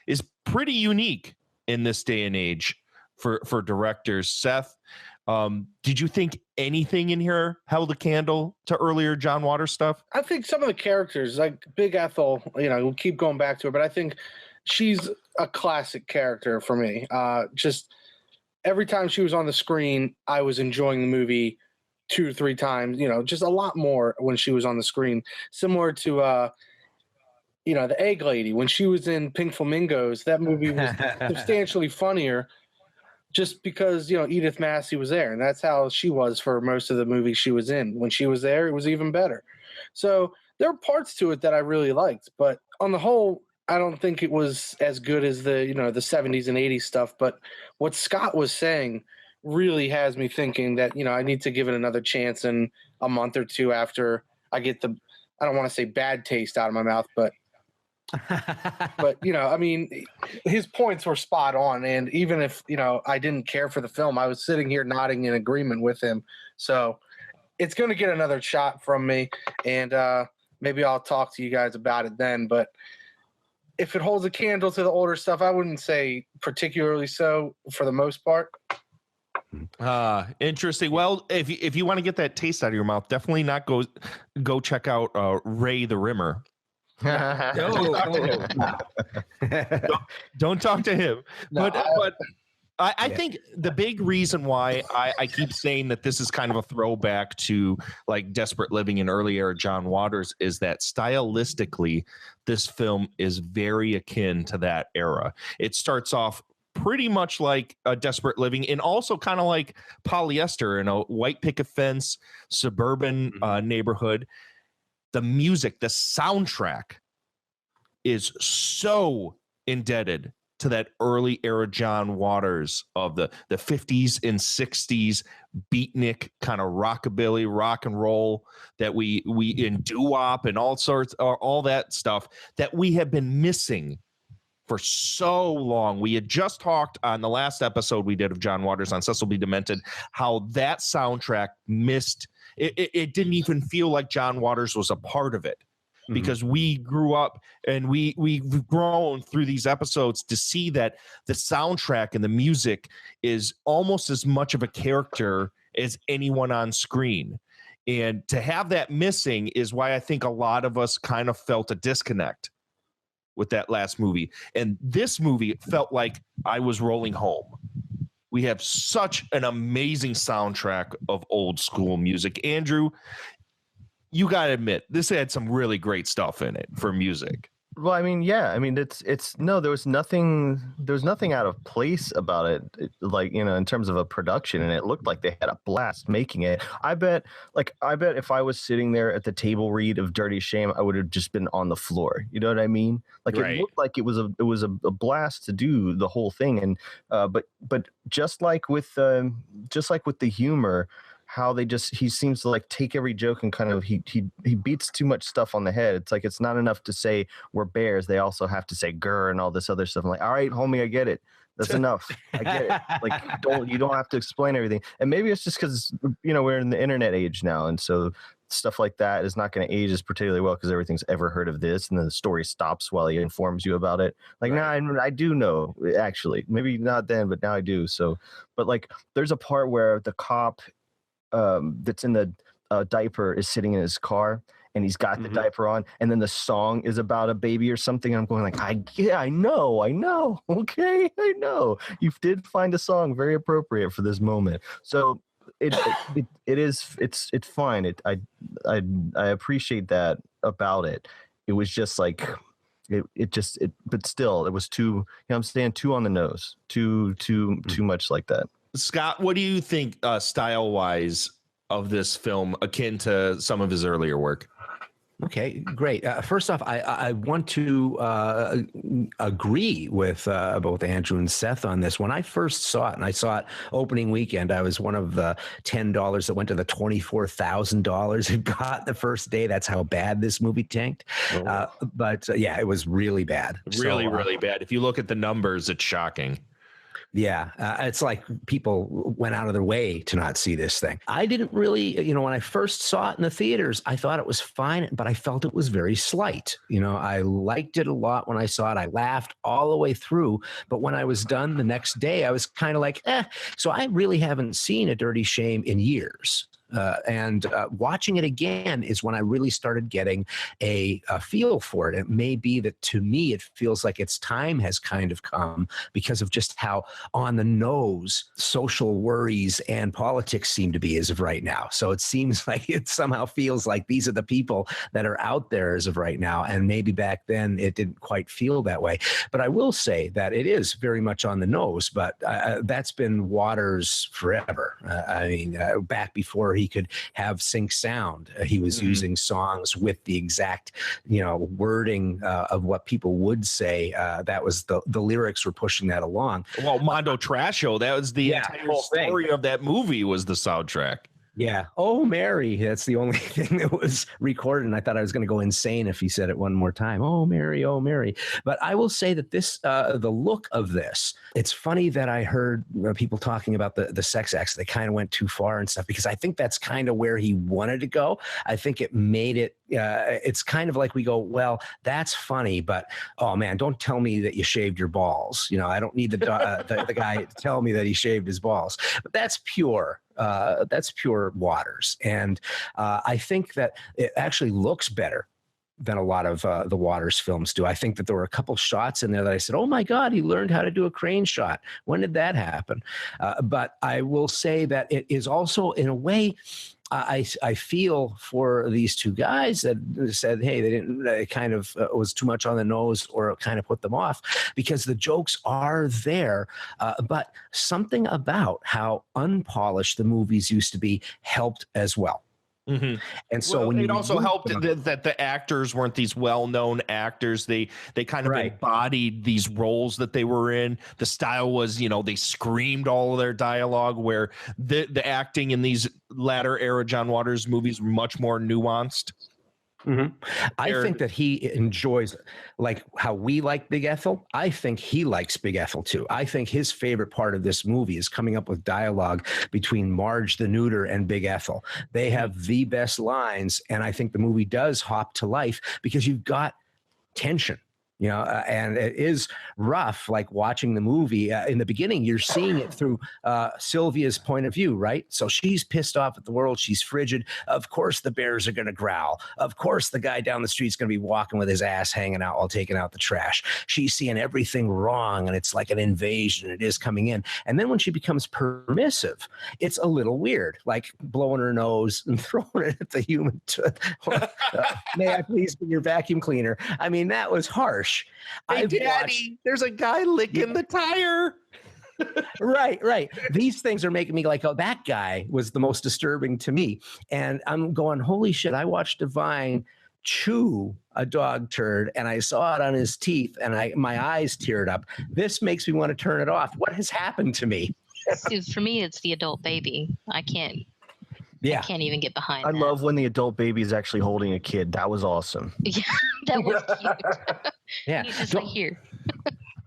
is pretty unique in this day and age for directors. Seth, did you think anything in here held a candle to earlier John Waters stuff? I think some of the characters, like Big Ethel, we'll keep going back to her, but I think she's a classic character for me. Just every time she was on the screen, I was enjoying the movie 2 or 3 times, just a lot more when she was on the screen. Similar to, the Egg Lady. When she was in Pink Flamingos, that movie was substantially funnier just because, Edith Massey was there. And that's how she was for most of the movies she was in. When she was there, it was even better. So there are parts to it that I really liked. But on the whole, I don't think it was as good as the 70s and 80s stuff. But what Scott was saying really has me thinking that, I need to give it another chance in a month or two after I get I don't want to say bad taste out of my mouth, but I mean, his points were spot on. And even if, I didn't care for the film, I was sitting here nodding in agreement with him. So it's going to get another shot from me, and maybe I'll talk to you guys about it then. But if it holds a candle to the older stuff, I wouldn't say particularly so for the most part. Interesting. Well, if you want to get that taste out of your mouth, definitely not go check out Ray the Rimmer. Don't talk to him. No, but I think the big reason why I keep saying that this is kind of a throwback to like Desperate Living in early era John Waters is that stylistically, this film is very akin to that era. It starts off pretty much like a Desperate Living and also kind of like Polyester in a white picket fence, suburban neighborhood. The music, the soundtrack is so indebted to that early era John Waters of the 50s and 60s beatnik kind of rockabilly rock and roll that we in doo-wop and all sorts all that stuff that we have been missing for so long. We had just talked on the last episode we did of John Waters on Cecil B. Demented how that soundtrack missed it didn't even feel like John Waters was a part of it. Because we grew up and we've grown through these episodes to see that the soundtrack and the music is almost as much of a character as anyone on screen. And to have that missing is why I think a lot of us kind of felt a disconnect with that last movie. And this movie felt like I was rolling home. We have such an amazing soundtrack of old school music. Andrew, you got to admit, this had some really great stuff in it for music. Well, I mean, yeah, I mean, it's no, there was nothing out of place about it, like, you know, in terms of a production, and it looked like they had a blast making it. I bet if I was sitting there at the table read of Dirty Shame, I would have just been on the floor. You know what I mean? Like, It looked like it was a blast to do the whole thing, and but just like with the humor, how he seems to like take every joke and kind of he beats too much stuff on the head. It's like it's not enough to say we're bears. They also have to say grr and all this other stuff. I'm like, all right, homie, I get it. That's enough. I get it. Like you don't have to explain everything. And maybe it's just because, you know, we're in the internet age now, and so stuff like that is not going to age as particularly well because everything's ever heard of this, and then the story stops while he informs you about it. Like, right. Nah, I do know, actually. Maybe not then, but now I do. So, but like, there's a part where the cop that's in the diaper is sitting in his car, and he's got the diaper on, and then the song is about a baby or something. And I'm going like, I know. Okay, I know. You did find a song very appropriate for this moment. So it's fine. I appreciate that about it. It was just like but still it was too, you know, I'm saying too on the nose, too much like that. Scott, what do you think style wise of this film akin to some of his earlier work? Okay, great. First off, I want to agree with both Andrew and Seth on this. When I first saw it, and I saw it opening weekend, I was one of the $10 that went to the $24,000 it got the first day. That's how bad this movie tanked. But yeah, it was really bad. Really bad. If you look at the numbers, it's shocking. Yeah, it's like people went out of their way to not see this thing. I didn't really, you know, when I first saw it in the theaters, I thought it was fine, but I felt it was very slight. You know, I liked it a lot when I saw it. I laughed all the way through. But when I was done the next day, I was kind of like, So I really haven't seen A Dirty Shame in years. And watching it again is when I really started getting a feel for it. It may be that to me, it feels like its time has kind of come because of just how on the nose social worries and politics seem to be as of right now. So it seems like it somehow feels like these are the people that are out there as of right now. And maybe back then it didn't quite feel that way. But I will say that it is very much on the nose, but that's been Waters forever. I mean, back before he could have sync sound, he was using songs with the exact, you know, wording of what people would say. That was the lyrics were pushing that along. Well, Mondo Trasho, that was the entire story of that movie was the soundtrack. Yeah. Oh, Mary. That's the only thing that was recorded. And I thought I was going to go insane if he said it one more time. Oh, Mary. Oh, Mary. But I will say that this, the look of this, it's funny that I heard people talking about the sex acts. They kind of went too far and stuff, because I think that's kind of where he wanted to go. I think it made it, it's kind of like we go, well, that's funny, but oh man, don't tell me that you shaved your balls. You know, I don't need the guy to tell me that he shaved his balls, but that's pure. That's pure Waters. And I think that it actually looks better than a lot of the Waters films do. I think that there were a couple shots in there that I said, oh my God, he learned how to do a crane shot. When did that happen? But I will say that it is also, in a way, I feel for these two guys that said, hey, they didn't, it kind of was too much on the nose, or it kind of put them off, because the jokes are there. But something about how unpolished the movies used to be helped as well. Mm-hmm. And so well, when it also helped that the actors weren't these well-known actors. They kind of embodied these roles that they were in. The style was, they screamed all of their dialogue, where the acting in these latter era John Waters movies were much more nuanced. Mm-hmm. I think that he enjoys, like how we like Big Ethel. I think he likes Big Ethel too. I think his favorite part of this movie is coming up with dialogue between Marge the Neuter and Big Ethel. They have the best lines, and I think the movie does hop to life because you've got tension. And it is rough, like watching the movie. In the beginning, you're seeing it through Sylvia's point of view, right? So she's pissed off at the world. She's frigid. Of course, the bears are going to growl. Of course, the guy down the street is going to be walking with his ass hanging out while taking out the trash. She's seeing everything wrong, and it's like an invasion. It is coming in. And then when she becomes permissive, it's a little weird, like blowing her nose and throwing it at the human. May I please be your vacuum cleaner? I mean, that was harsh. Hey, Daddy, there's a guy licking the tire. Right. These things are making me like, oh, that guy was the most disturbing to me. And I'm going, holy shit, I watched Divine chew a dog turd, and I saw it on his teeth, and my eyes teared up. This makes me want to turn it off. What has happened to me? See, for me, it's the adult baby. I can't even get behind I that. love when the adult baby is actually holding a kid. That was awesome. Yeah, that was cute. Yeah. He's just like, here.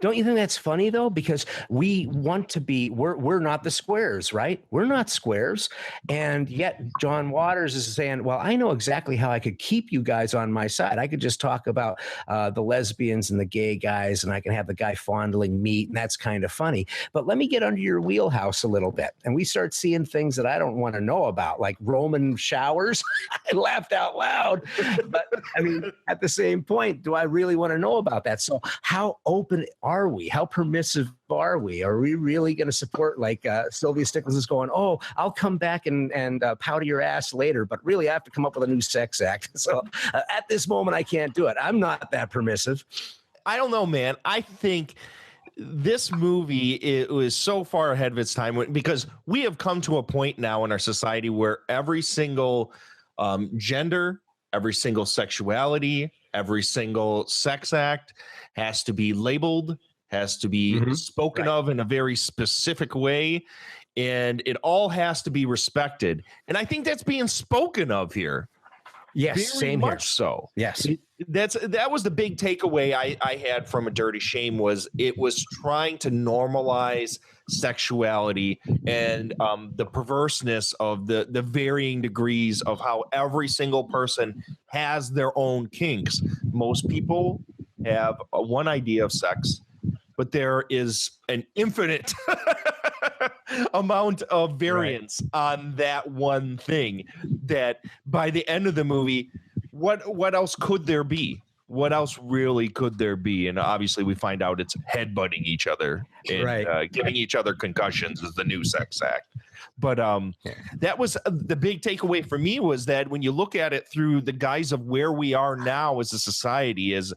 Don't you think that's funny though? Because we want to be, we're not the squares, right? We're not squares. And yet John Waters is saying, well, I know exactly how I could keep you guys on my side. I could just talk about the lesbians and the gay guys, and I can have the guy fondling meat, and that's kind of funny. But let me get under your wheelhouse a little bit. And we start seeing things that I don't want to know about, like Roman showers. I laughed out loud. But I mean, at the same point, do I really want to know about that? So how open are we? How permissive are we? Are we really going to support, like Sylvia Stickles is going, oh, I'll come back and powder your ass later, but really I have to come up with a new sex act. So at this moment, I can't do it. I'm not that permissive. I don't know, man. I think this movie, it was so far ahead of its time, because we have come to a point now in our society where every single gender, every single sexuality, every single sex act has to be labeled, has to be spoken of in a very specific way, and it all has to be respected. And I think that's being spoken of here. Yes, very same much here. So. Yes, that was the big takeaway I had from A Dirty Shame, was it was trying to normalize sexuality and the perverseness of the varying degrees of how every single person has their own kinks. Most people have one idea of sex, but there is an infinite amount of variance on that one thing, that by the end of the movie, what else could there be? What else really could there be? And obviously we find out it's headbutting each other and giving each other concussions is the new sex act. But that was the big takeaway for me, was that when you look at it through the guise of where we are now as a society, as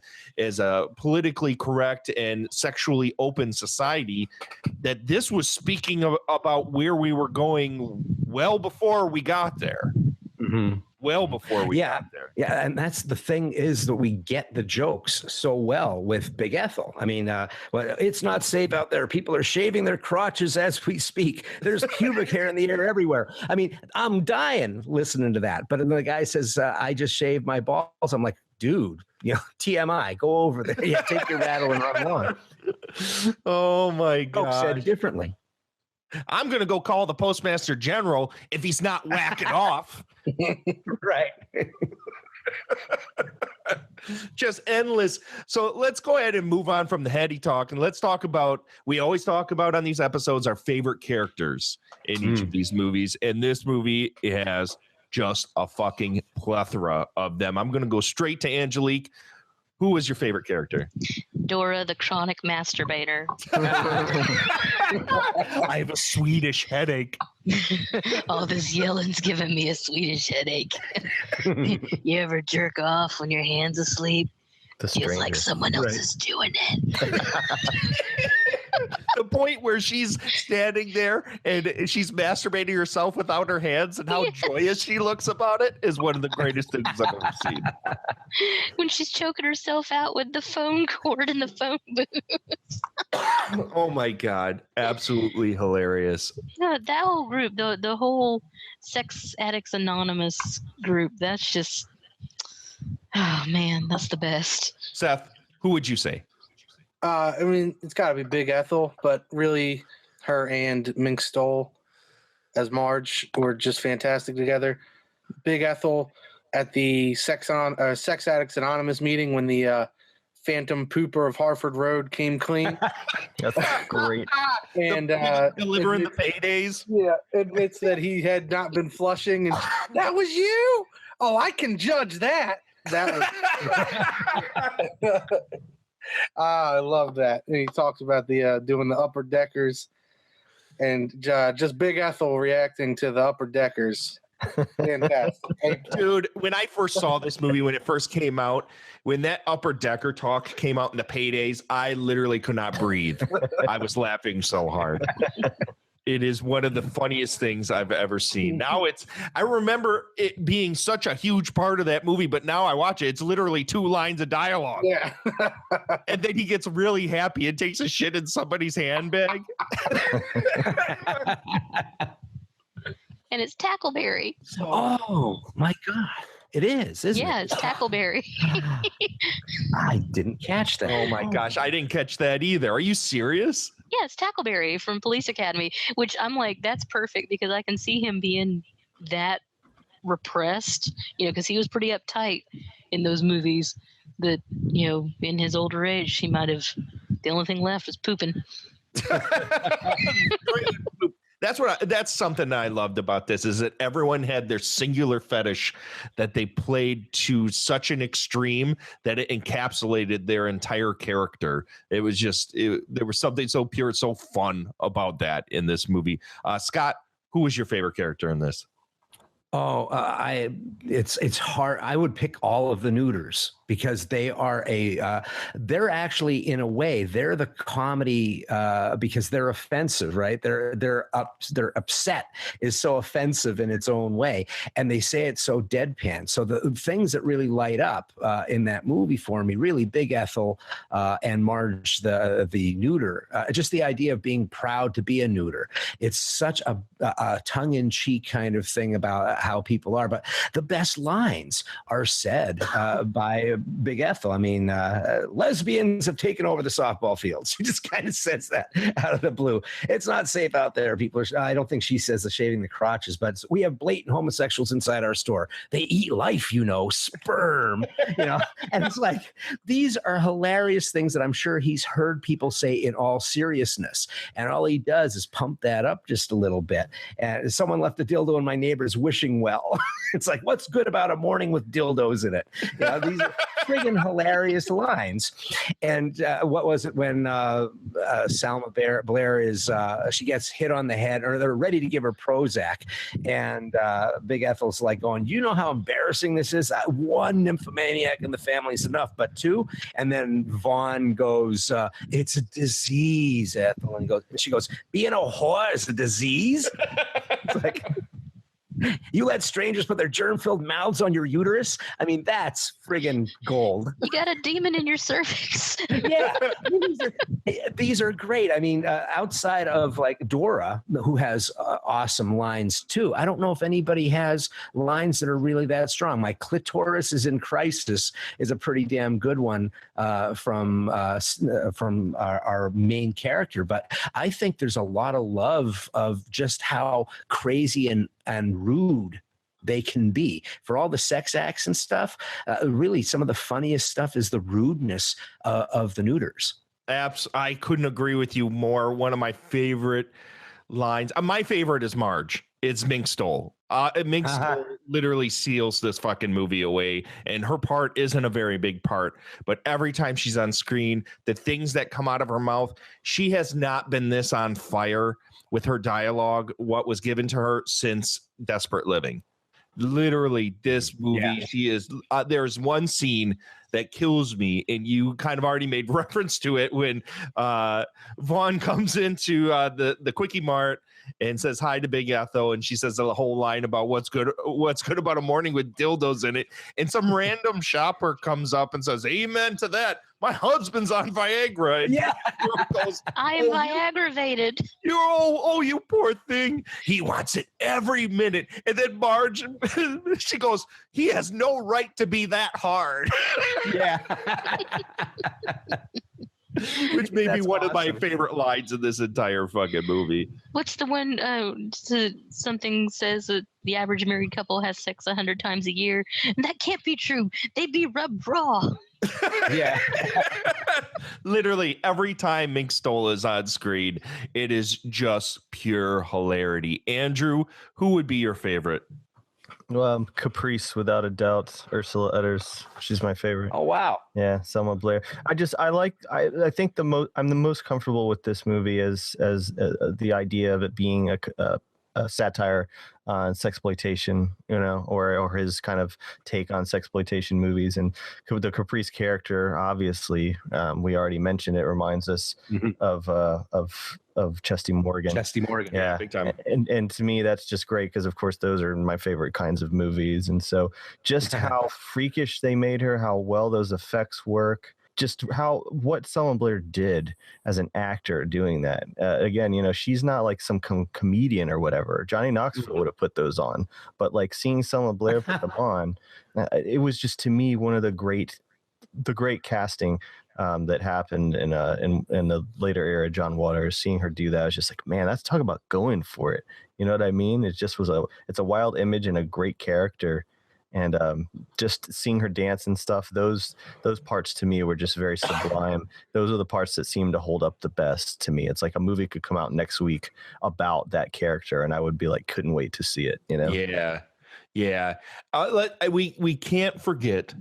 a politically correct and sexually open society, that this was speaking about where we were going well before we got there. Mm-hmm. Well before we got there. Yeah, and that's the thing, is that we get the jokes so well with Big Ethel. I mean, well, it's not safe out there. People are shaving their crotches as we speak. There's pubic hair in the air everywhere. I mean, I'm dying listening to that. But the guy says, I just shaved my balls. I'm like, dude, TMI, go over there. Yeah, take your rattle and run along. Oh, my God. Said differently. I'm going to go call the Postmaster General if he's not whacking off. Right. Just endless. So let's go ahead and move on from the heady talk, and let's talk about, we always talk about on these episodes, our favorite characters in each of these movies. And this movie has just a fucking plethora of them. I'm going to go straight to Angelique. Who was your favorite character? Dora, the chronic masturbator. I have a Swedish headache. All this yelling's giving me a Swedish headache. You ever jerk off when your hand's asleep? Feels like someone else is doing it. The point where she's standing there and she's masturbating herself without her hands and how joyous she looks about it is one of the greatest things I've ever seen. When she's choking herself out with the phone cord in the phone booth. Oh my God. Absolutely hilarious. Yeah, that whole group, the whole Sex Addicts Anonymous group, that's just, oh man, that's the best. Seth, who would you say? I mean, it's got to be Big Ethel, but really, her and Mink Stoll as Marge were just fantastic together. Big Ethel at the Sex Addicts Anonymous meeting when the Phantom Pooper of Harford Road came clean. That's great. And delivering the paydays. Yeah, admits that he had not been flushing, and that was you. Oh, I can judge that. That was. I love that. And he talks about the doing the upper deckers, and just Big Ethel reacting to the upper deckers. Fantastic. Dude, when I first saw this movie, when it first came out, when that upper decker talk came out in the paydays, I literally could not breathe. I was laughing so hard. It is one of the funniest things I've ever seen. Now I remember it being such a huge part of that movie, but now I watch it, it's literally 2 lines of dialogue. Yeah. And then he gets really happy and takes a shit in somebody's handbag. And it's Tackleberry. Oh my God. It is, isn't it? Yeah, it's Tackleberry. I didn't catch that. Oh my gosh, I didn't catch that either. Are you serious? Yeah, it's Tackleberry from Police Academy, which I'm like, that's perfect because I can see him being that repressed, because he was pretty uptight in those movies that, in his older age, he might have, the only thing left was pooping. That's something I loved about this, is that everyone had their singular fetish that they played to such an extreme that it encapsulated their entire character. It was just, there was something so pure, so fun about that in this movie. Scott, who was your favorite character in this? Oh, it's hard. I would pick all of the neuters because they are they're actually, in a way, they're the comedy because they're offensive, right? They're upset is so offensive in its own way, and they say it so deadpan. So the things that really light up in that movie for me, really, Big Ethel and Marge the neuter, just the idea of being proud to be a neuter. It's such a tongue-in-cheek kind of thing about how people are, but the best lines are said by Big Ethel. I mean, lesbians have taken over the softball fields. She just kind of says that out of the blue. It's not safe out there. People are, I don't think she says the shaving the crotches, but we have blatant homosexuals inside our store. They eat life, sperm, and it's like, these are hilarious things that I'm sure he's heard people say in all seriousness. And all he does is pump that up just a little bit. And someone left a dildo in my neighbor's wishing well. It's like, what's good about a morning with dildos in it? These are friggin' hilarious lines. And what was it when Salma Blair is, she gets hit on the head, or they're ready to give her Prozac. And Big Ethel's like going, you know how embarrassing this is? 1 nymphomaniac in the family is enough, but 2. And then Vaughn goes, it's a disease, Ethel. And she goes, being a whore is a disease? It's like, you let strangers put their germ-filled mouths on your uterus? I mean, that's friggin' gold. You got a demon in your cervix. Yeah, these are great. I mean, outside of like Dora, who has awesome lines too, I don't know if anybody has lines that are really that strong. My clitoris is in crisis is a pretty damn good one from our main character. But I think there's a lot of love of just how crazy and rude they can be. For all the sex acts and stuff, really some of the funniest stuff is the rudeness of the neuters. I couldn't agree with you more. One of my favorite lines, my favorite is Marge. It's Mink Stole. Mink Stole literally seals this fucking movie away, and her part isn't a very big part, but every time she's on screen, the things that come out of her mouth, she has not been this on fire with her dialogue, what was given to her since Desperate Living. Literally, this movie, she is. There's one scene that kills me, and you kind of already made reference to it when Vaughn comes into the Quickie Mart and says hi to Big Ethel, and she says the whole line about what's good about a morning with dildos in it, and some random shopper comes up and says, "Amen to that. My husband's on Viagra." And goes, I am aggravated. You poor thing. He wants it every minute. And then Marge, she goes, he has no right to be that hard. Yeah. Which may be one of my favorite lines in this entire fucking movie. What's the one? Something says that the average married couple has sex 100 times a year. And that can't be true. They'd be rubbed raw. Yeah. Literally every time Mink Stole is on screen, it is just pure hilarity. Andrew, who would be your favorite? Caprice, without a doubt. Ursula Edders, she's my favorite. Oh wow. Yeah, Selma Blair. I think I'm the most comfortable with this movie as the idea of it being a satire on sexploitation, or his kind of take on sexploitation movies. And the Caprice character, obviously, we already mentioned, it reminds us of Chesty Morgan. Chesty Morgan, yeah, big time. And to me, that's just great because, of course, those are my favorite kinds of movies. And so, just how freakish they made her, how well those effects work. Just what Selma Blair did as an actor doing that. Again, she's not like some comedian or whatever. Johnny Knoxville would have put those on, but like seeing Selma Blair put them on, it was just, to me, one of the great casting that happened in the later era. John Waters, seeing her do that, I was just like, man, that's talk about going for it. You know what I mean? It just was it's a wild image and a great character. And just seeing her dance and stuff, those parts to me were just very sublime. Those are the parts that seem to hold up the best to me. It's like a movie could come out next week about that character, and I would be like, couldn't wait to see it. Yeah. We can't forget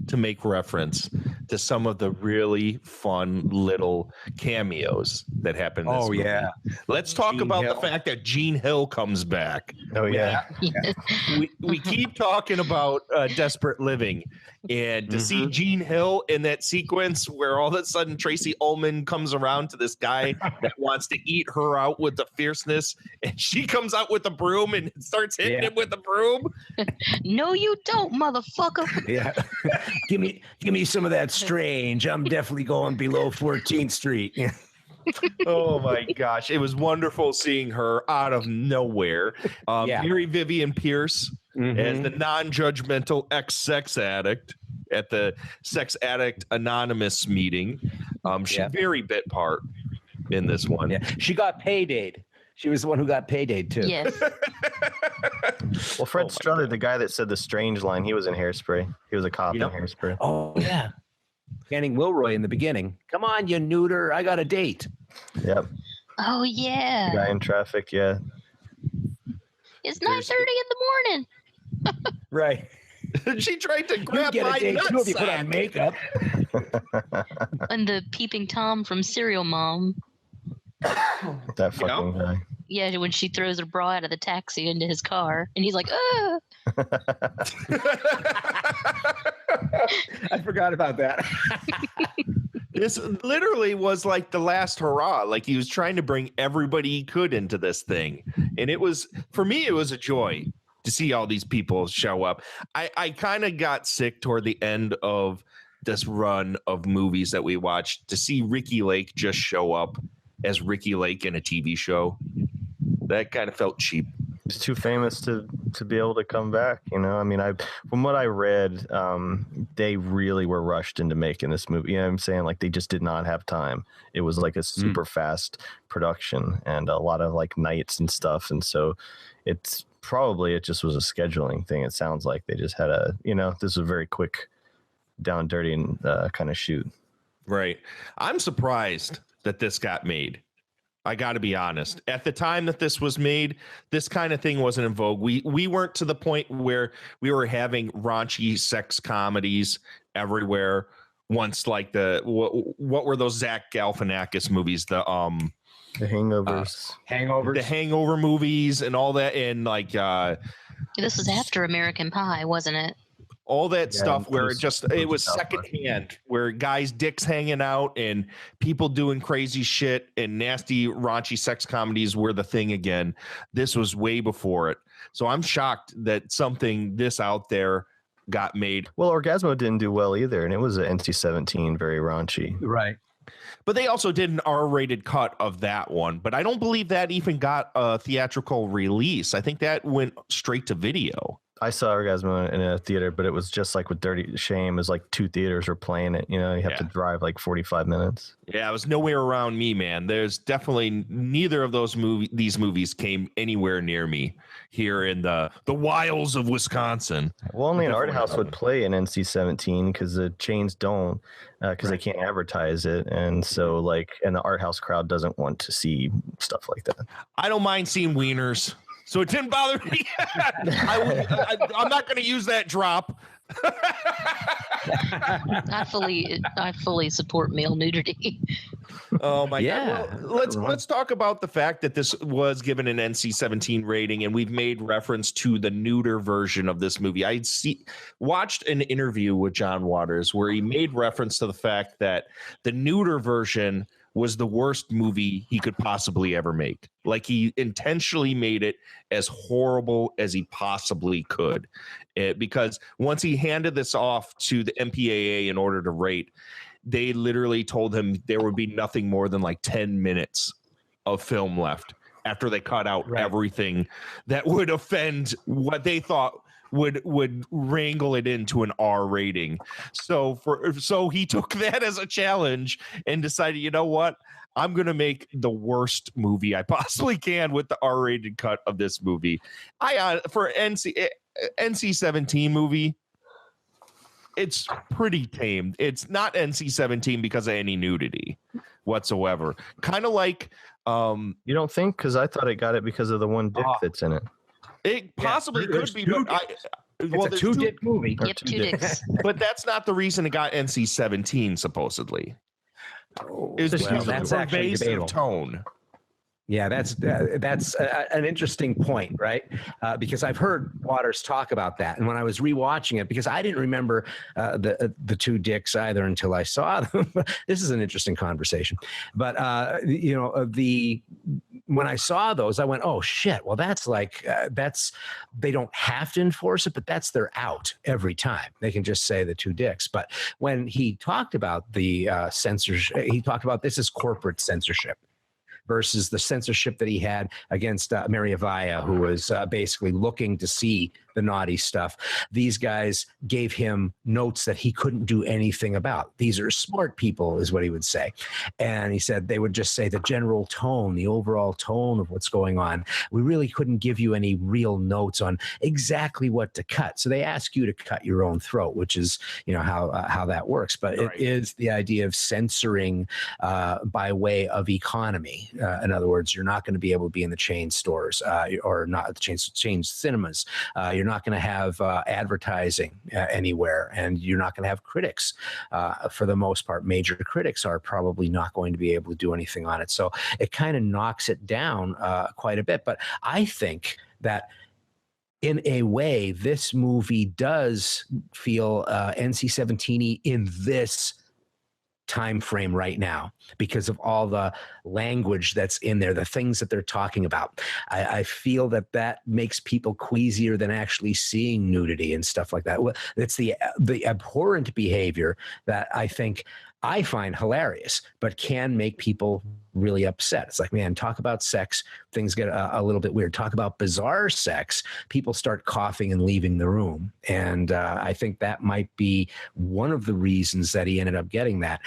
to make reference to some of the really fun little cameos that happen in this movie. Yeah. Let's talk about the fact that Gene Hill comes back. Oh yeah. We keep talking about Desperate Living, and to see Gene Hill in that sequence where all of a sudden Tracy Ullman comes around to this guy that wants to eat her out with the fierceness, and she comes out with a broom and starts hitting him with a broom. No, you don't, motherfucker. Yeah. Give me some of that strange. I'm definitely going below 14th Street. Oh my gosh. It was wonderful seeing her out of nowhere. Mary Vivian Pierce as the non-judgmental ex-sex addict at the Sex Addict Anonymous meeting. She very bit part in this one. Yeah. She got paydayed. She was the one who got paydayed too. Yes. Well, Fred Strutter, the guy that said the strange line, he was in Hairspray. He was a cop in Hairspray. Oh yeah. Channing Wilroy in the beginning. Come on, you neuter! I got a date. Yep. Oh yeah. The guy in Traffic. Yeah. It's 9:30 in the morning. Right. She tried to grab you get my a date too if you put nutsack. on makeup. And the peeping Tom from Serial Mom. That fucking guy. Yeah, when she throws her bra out of the taxi into his car, and he's like, "Ah." I forgot about that. This literally was like the last hurrah. Like he was trying to bring everybody he could into this thing. And it was, for me, it was a joy to see all these people show up. I kind of got sick toward the end of this run of movies that we watched to see Ricky Lake just show up as Ricky Lake in a TV show. That kind of felt cheap. He's too famous to be able to come back, I mean, from what I read, they really were rushed into making this movie. You know what I'm saying? Like they just did not have time. It was like a super fast production and a lot of like nights and stuff. And so it just was a scheduling thing. It sounds like they just had this was a very quick down dirty and kind of shoot. Right. I'm surprised that this got made. I got to be honest. At the time that this was made, this kind of thing wasn't in vogue. We weren't to the point where we were having raunchy sex comedies everywhere. Once, like what were those Zach Galifianakis movies? The Hangovers, the Hangover movies, and all that, and like This was after American Pie, wasn't it? all that stuff where it was secondhand, where guys' dicks hanging out and people doing crazy shit and nasty, raunchy sex comedies were the thing again. This was way before it. So I'm shocked that something this out there got made. Well, Orgasmo didn't do well either, and it was an NC-17, very raunchy. Right. But they also did an R-rated cut of that one. But I don't believe that even got a theatrical release. I think that went straight to video. I saw Orgasmo in a theater, but it was just like with Dirty Shame. It was like 2 theaters were playing it. You know, you have to drive like 45 minutes. Yeah, it was nowhere around me, man. There's definitely neither of these movies came anywhere near me here in the wilds of Wisconsin. Well, only an art house would play an NC-17 because the chains don't, because they can't advertise it. And so and the art house crowd doesn't want to see stuff like that. I don't mind seeing wieners, so it didn't bother me. I'm not going to use that drop. I fully support male nudity. Oh my God! Well, let's talk about the fact that this was given an NC-17 rating, and we've made reference to the neuter version of this movie. I watched an interview with John Waters where he made reference to the fact that the neuter version was the worst movie he could possibly ever make. Like, he intentionally made it as horrible as he possibly could, because once he handed this off to the MPAA in order to rate, they literally told him there would be nothing more than like 10 minutes of film left after they cut out everything that would offend what they thought would wrangle it into an R rating. So he took that as a challenge and decided, you know what? I'm going to make the worst movie I possibly can with the R-rated cut of this movie. For NC-17 movie, it's pretty tame. It's not NC-17 because of any nudity whatsoever. Kind of like you don't think? Because I thought it got it because of the one dick that's in it. It possibly could be, but it's a 2-dick movie. Yep, 2 dicks. But that's not the reason it got NC-17, supposedly. That's actually debatable. Tone. Yeah, that's an interesting point, right? Because I've heard Waters talk about that, and when I was rewatching it, because I didn't remember the 2 dicks either until I saw them. This is an interesting conversation, but when I saw those, I went, "Oh shit!" Well, that's they don't have to enforce it, but that's their out every time. They can just say the 2 dicks. But when he talked about the censorship, he talked about this as corporate censorship versus the censorship that he had against Mary Avaya, who was basically looking to see the naughty stuff. These guys gave him notes that he couldn't do anything about. These are smart people, is what he would say. And he said they would just say the general tone, the overall tone of what's going on. We really couldn't give you any real notes on exactly what to cut. So they ask you to cut your own throat, which is, how that works. But it is the idea of censoring by way of economy. In other words, you're not going to be able to be in the chain stores or not the chain cinemas. You're not going to have advertising anywhere, and you're not going to have critics. For the most part, major critics are probably not going to be able to do anything on it. So it kind of knocks it down quite a bit. But I think that in a way, this movie does feel NC-17-y in this time frame right now because of all the language that's in there, the things that they're talking about. I feel that makes people queasier than actually seeing nudity and stuff like that. It's the abhorrent behavior that I find hilarious, but can make people really upset. It's like, man, talk about sex, things get a little bit weird. Talk about bizarre sex, people start coughing and leaving the room. And I think that might be one of the reasons that he ended up getting that.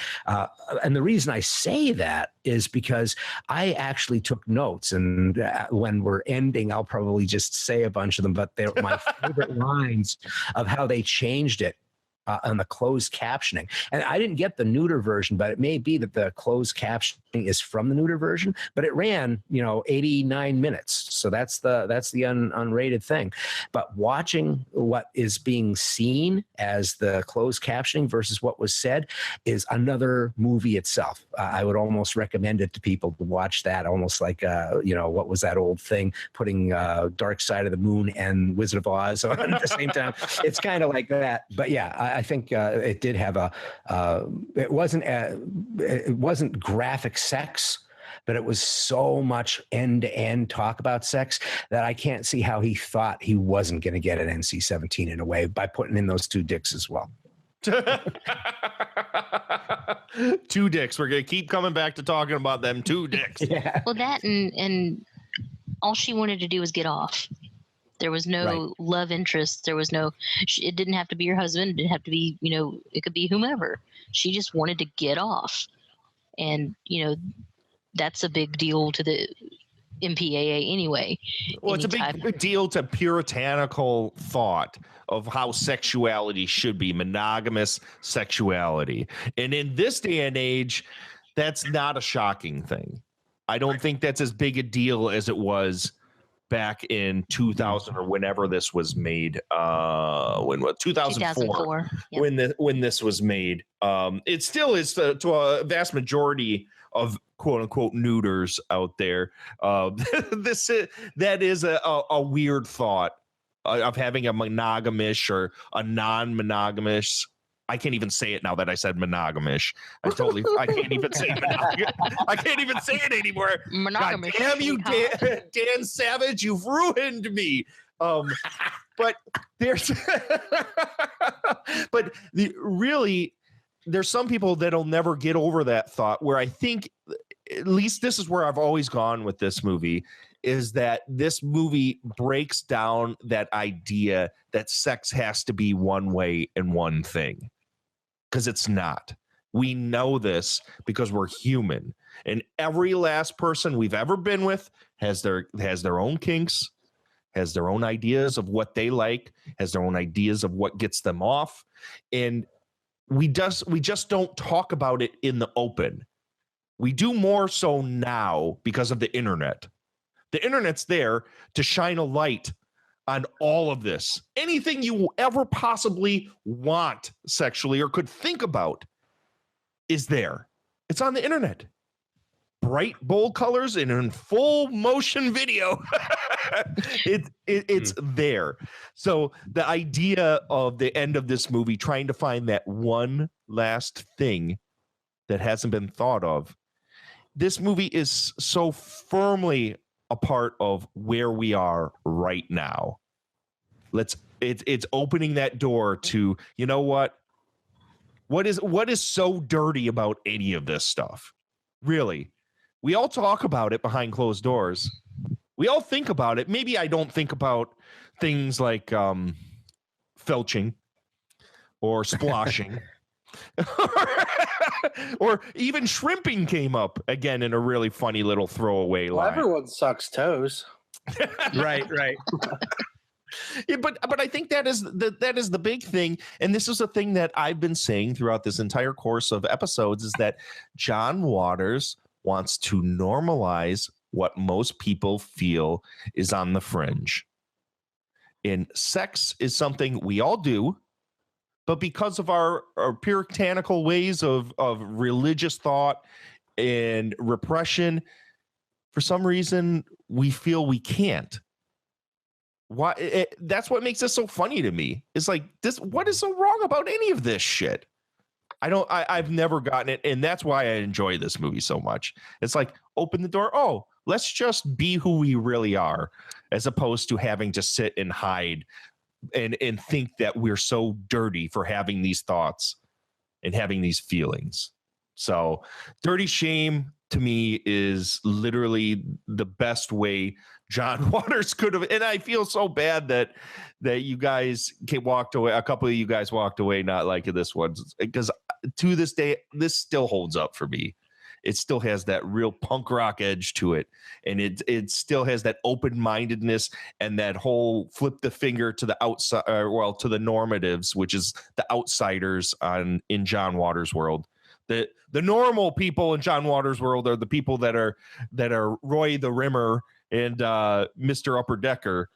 And the reason I say that is because I actually took notes, and when we're ending, I'll probably just say a bunch of them, but they're my favorite lines of how they changed it. on the closed captioning. And I didn't get the neuter version, but it may be that the closed captioning is from the neuter version, but it ran, 89 minutes. So that's the unrated thing. But watching what is being seen as the closed captioning versus what was said is another movie itself. I would almost recommend it to people to watch that, almost like, what was that old thing, putting Dark Side of the Moon and Wizard of Oz on at the same time. It's kind of like that. But yeah, I think it did have it wasn't graphic sex, but it was so much end-to-end talk about sex that I can't see how he thought he wasn't going to get an NC-17 in a way by putting in those two dicks as well. Two dicks. We're going to keep coming back to talking about them two dicks. Yeah. Well, that and all she wanted to do was get off. There was no love interest. There was no, it didn't have to be your husband. It didn't have to be, it could be whomever. She just wanted to get off. And, that's a big deal to the MPAA anyway. Well, it's a big deal to puritanical thought of how sexuality should be, monogamous sexuality. And in this day and age, that's not a shocking thing. I don't think that's as big a deal as it was back in 2000 or whenever this was made. 2004 yep. when this was made. It still is to a vast majority of quote unquote neuters out there. That is a weird thought of having a monogamish or a non-monogamous. I can't even say it now that I said monogamish. I can't even say I can't even say it anymore. Monogamish. God damn you, Dan Savage, you've ruined me. But there's really there's some people that'll never get over that thought, where I think at least this is where I've always gone with this movie, is that this movie breaks down that idea that sex has to be one way and one thing, because it's not. We know this because we're human, and every last person we've ever been with has their own kinks, has their own ideas of what they like, has their own ideas of what gets them off, and we just don't talk about it in the open. We do more so now because of the internet. The internet's there to shine a light on all of this. Anything you ever possibly want sexually or could think about is there. It's on the internet. Bright, bold colors and in full motion video. It's there. So the idea of the end of this movie, trying to find that one last thing that hasn't been thought of, this movie is so firmly a part of where we are right now. It's opening that door to, you know what is so dirty about any of this stuff? Really, we all talk about it behind closed doors. We all think about it. Maybe I don't think about things like felching or splashing. Or even shrimping came up again in a really funny little throwaway line. Everyone sucks toes. Right. Yeah, but I think that is the big thing, and this is a thing that I've been saying throughout this entire course of episodes, is that John Waters wants to normalize what most people feel is on the fringe. And sex is something we all do, but because of our puritanical ways of religious thought and repression, for some reason, we feel we can't. Why? That's what makes this so funny to me. It's like, this. What is so wrong about any of this shit? I've never gotten it, and that's why I enjoy this movie so much. It's like, open the door. Oh, let's just be who we really are, as opposed to having to sit and hide and think that we're so dirty for having these thoughts and having these feelings. So Dirty Shame to me is literally the best way John Waters could have. And I feel so bad that you guys walked away. A couple of you guys walked away not liking this one, because to this day, this still holds up for me. it still has that real punk rock edge to it, and it still has that open-mindedness and that whole flip the finger to the outside, to the normatives, which is the outsiders in John Waters' world. The normal people in John Waters' world are the people that are Roy the Rimmer and Mr. Upper Decker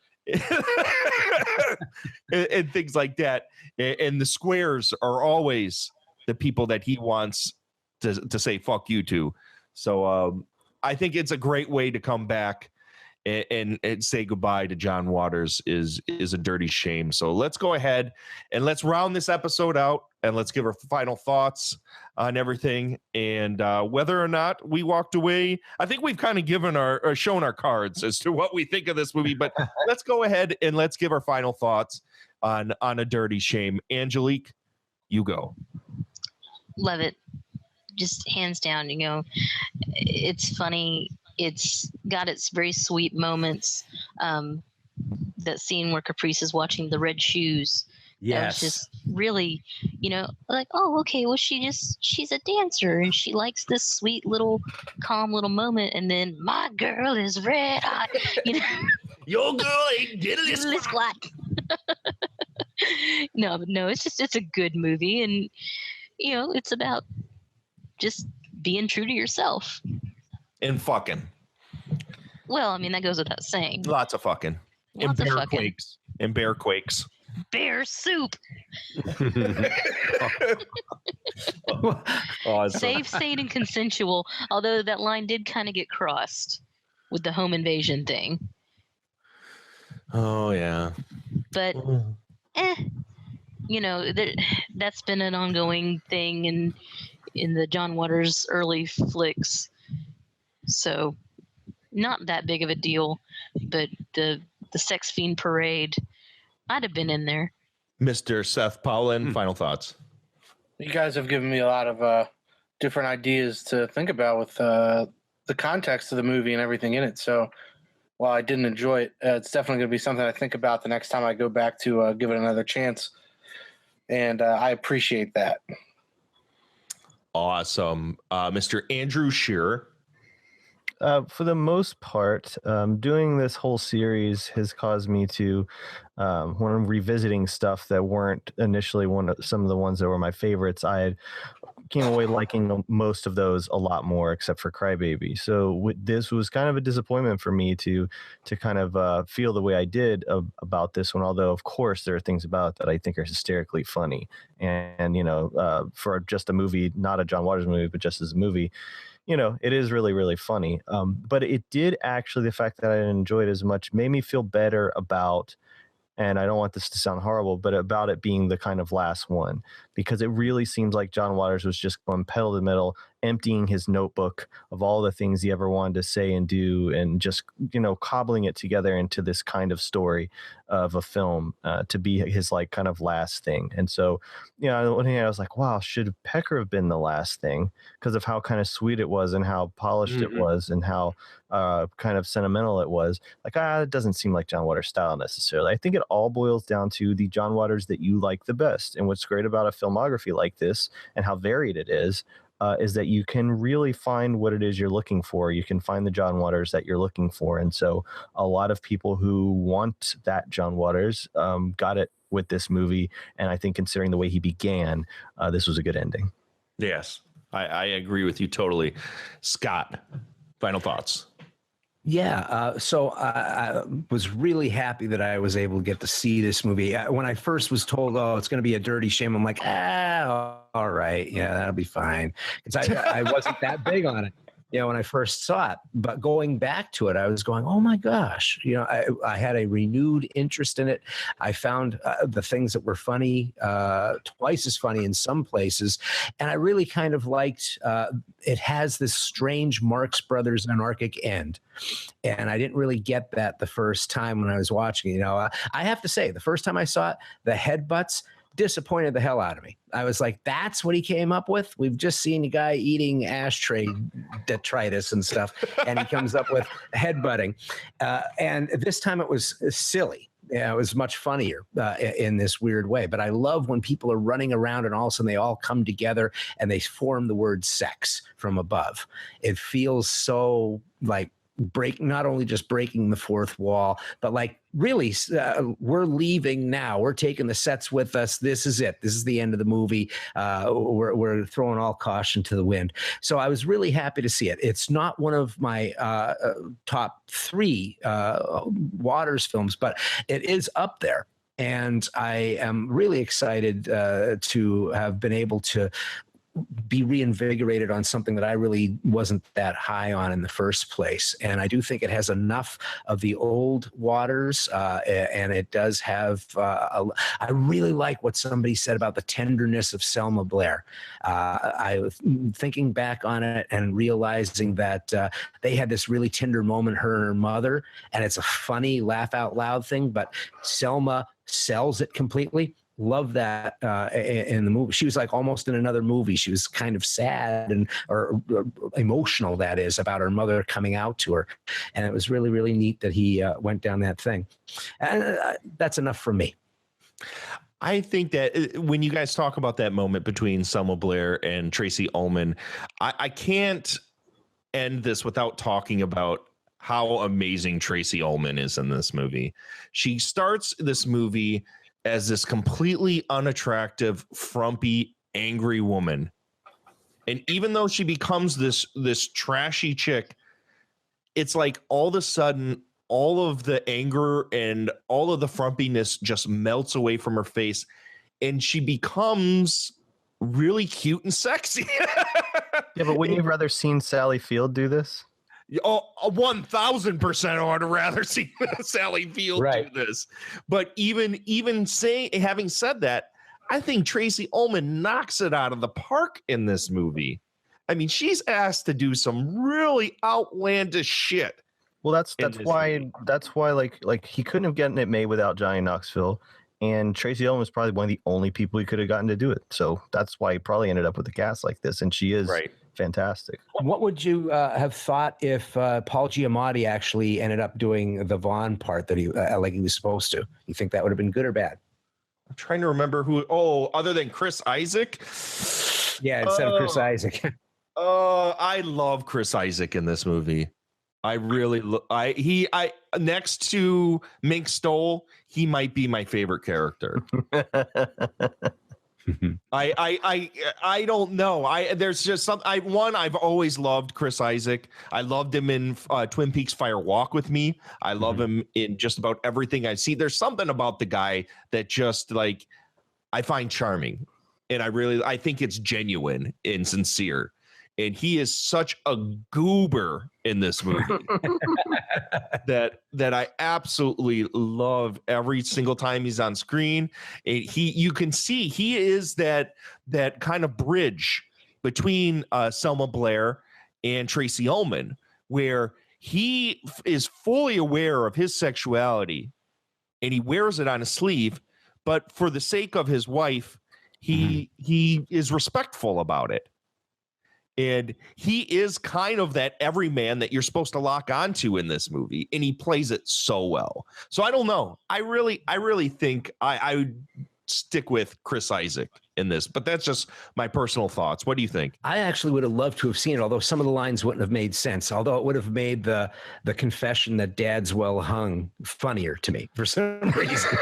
and things like that. And the squares are always the people that he wants to say fuck you to. So I think it's a great way to come back and say goodbye to John Waters is a dirty shame. So let's go ahead and let's round this episode out and let's give our final thoughts on everything and whether or not we walked away. I think we've kind of given shown our cards as to what we think of this movie, but let's go ahead and let's give our final thoughts on A Dirty Shame. Angelique, you go. Love it. Just hands down, it's funny. It's got its very sweet moments. That scene where Caprice is watching the red shoes. Yes. That was just really, like, oh, okay, well, she's a dancer and she likes this sweet little, calm little moment. And then my girl is red hot, Your girl ain't diddly squat. No, it's a good movie. And, it's about just being true to yourself. And fucking. Well, I mean, that goes without saying. Lots of fucking. Lots of fucking. Quakes. And bear quakes. Bear soup. Safe, sane, and consensual. Although that line did kind of get crossed with the home invasion thing. Oh, yeah. But, that's been an ongoing thing in the John Waters early flicks. So, not that big of a deal. But the sex fiend parade, I'd have been in there. Mr. Seth Paulin, final thoughts. You guys have given me a lot of different ideas to think about with the context of the movie and everything in it. So while I didn't enjoy it, it's definitely going to be something I think about the next time I go back to give it another chance. And I appreciate that. Awesome. Mr. Andrew Shearer. For the most part, doing this whole series has caused me to, when I'm revisiting stuff that weren't initially some of the ones that were my favorites, I came away liking most of those a lot more, except for Crybaby. So this was kind of a disappointment for me to kind of feel the way I did about this one. Although, of course, there are things about it that I think are hysterically funny, and for just a movie, not a John Waters movie, but just as a movie. It is really, really funny. But it did actually, the fact that I didn't enjoy it as much made me feel better about, and I don't want this to sound horrible, but about it being the kind of last one, because it really seems like John Waters was just going pedal to the metal, emptying his notebook of all the things he ever wanted to say and do, and just, cobbling it together into this kind of story of a film to be his kind of last thing. And so, on the one hand, I was like, wow, should Pecker have been the last thing because of how kind of sweet it was and how polished it was and how kind of sentimental it was. It doesn't seem like John Waters' style necessarily. I think it all boils down to the John Waters that you like the best. And what's great about a filmography like this and how varied it is that you can really find what it is you're looking for. You can find the John Waters that you're looking for. And so a lot of people who want that John Waters got it with this movie. And I think considering the way he began, this was a good ending. Yes, I agree with you totally. Scott, final thoughts. Yeah, so I was really happy that I was able to get to see this movie. When I first was told, oh, it's going to be a dirty shame, I'm like, all right, yeah, that'll be fine. Because I wasn't that big on it, when I first saw it. But going back to it, I was going, oh my gosh, I had a renewed interest in it. I found the things that were funny, twice as funny in some places. And I really kind of liked, it has this strange Marx Brothers anarchic end. And I didn't really get that the first time when I was watching it. I have to say, the first time I saw it, the headbutts disappointed the hell out of me. I was like, that's what he came up with? We've just seen a guy eating ashtray detritus and stuff, and he comes up with headbutting. And this time it was silly. it was much funnier in this weird way. But I love when people are running around and all of a sudden they all come together and they form the word sex from above. It feels so like not only just breaking the fourth wall, but like really we're leaving now. We're taking the sets with us. This is it. This is the end of the movie. We're throwing all caution to the wind. So I was really happy to see it. It's not one of my top 3 Waters films, but it is up there. And I am really excited to have been able to be reinvigorated on something that I really wasn't that high on in the first place. And I do think it has enough of the old Waters, and it does have, I really like what somebody said about the tenderness of Selma Blair. I was thinking back on it and realizing that they had this really tender moment, her and her mother, and it's a funny laugh out loud thing, but Selma sells it completely. Love that in the movie. She was like almost in another movie. She was kind of sad or emotional, that is, about her mother coming out to her. And it was really, really neat that he went down that thing. And that's enough for me. I think that when you guys talk about that moment between Selma Blair and Tracy Ullman, I can't end this without talking about how amazing Tracy Ullman is in this movie. She starts this movie as this completely unattractive, frumpy, angry woman. And even though she becomes this trashy chick, it's like all of a sudden, all of the anger and all of the frumpiness just melts away from her face. And she becomes really cute and sexy. Yeah, but wouldn't you have rather seen Sally Field do this? Oh, 1,000% I would rather see Sally Field do this. But even having said that, I think Tracy Ullman knocks it out of the park in this movie. I mean, she's asked to do some really outlandish shit. Well, that's why like he couldn't have gotten it made without Johnny Knoxville, and Tracy Ullman was probably one of the only people he could have gotten to do it. So that's why he probably ended up with a cast like this, and she is fantastic. What would you have thought if Paul Giamatti actually ended up doing the Vaughn part that he like he was supposed to? You think that would have been good or bad? I'm trying to remember who. Oh, other than Chris Isaac. Yeah, instead of Chris Isaac. I love Chris Isaac in this movie. I really next to Mink Stole, he might be my favorite character. I don't know. There's just some. I've always loved Chris Isaac. I loved him in Twin Peaks: Fire Walk with Me. I love him in just about everything I see. There's something about the guy that just like I find charming, and I think it's genuine and sincere. And he is such a goober in this movie that I absolutely love every single time he's on screen. And you can see he is that kind of bridge between Selma Blair and Tracy Ullman, where he is fully aware of his sexuality and he wears it on his sleeve, but for the sake of his wife, he is respectful about it. And he is kind of that everyman that you're supposed to lock onto in this movie, and he plays it so well. So I don't know. I really think I would stick with Chris Isaac in this, but that's just my personal thoughts. What do you think? I actually would have loved to have seen it, although some of the lines wouldn't have made sense. Although it would have made the confession that Dad's well hung funnier to me for some reason.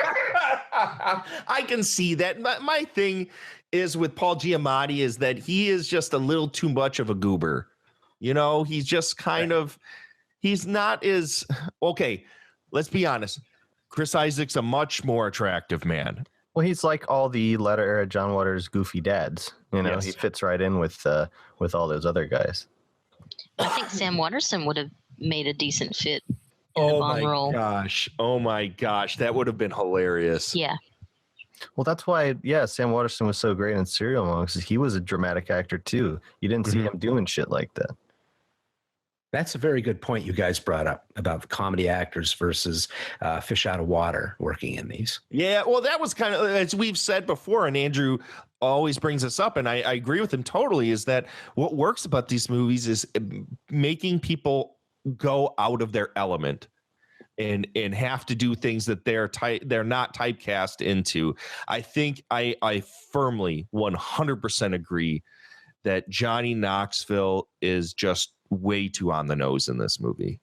I can see that. My thing is with Paul Giamatti is that he is just a little too much of a goober. You know, he's just kind of, he's not as, okay, let's be honest. Chris Isaac's a much more attractive man. Well, he's like all the latter era John Waters goofy dads. You know, He fits right in with all those other guys. I think Sam Waterston would have made a decent fit in Oh the Bond my role. gosh. Oh my gosh. That would have been hilarious. Yeah. Well, that's why, Sam Waterston was so great in Serial Monks. He was a dramatic actor too. You didn't see him doing shit like that. That's a very good point you guys brought up about the comedy actors versus fish out of water working in these. Yeah, well, that was kind of, as we've said before, and Andrew always brings this up, and I agree with him totally, is that what works about these movies is making people go out of their element. and have to do things that they're not typecast into. I think I firmly 100% agree that Johnny Knoxville is just way too on the nose in this movie.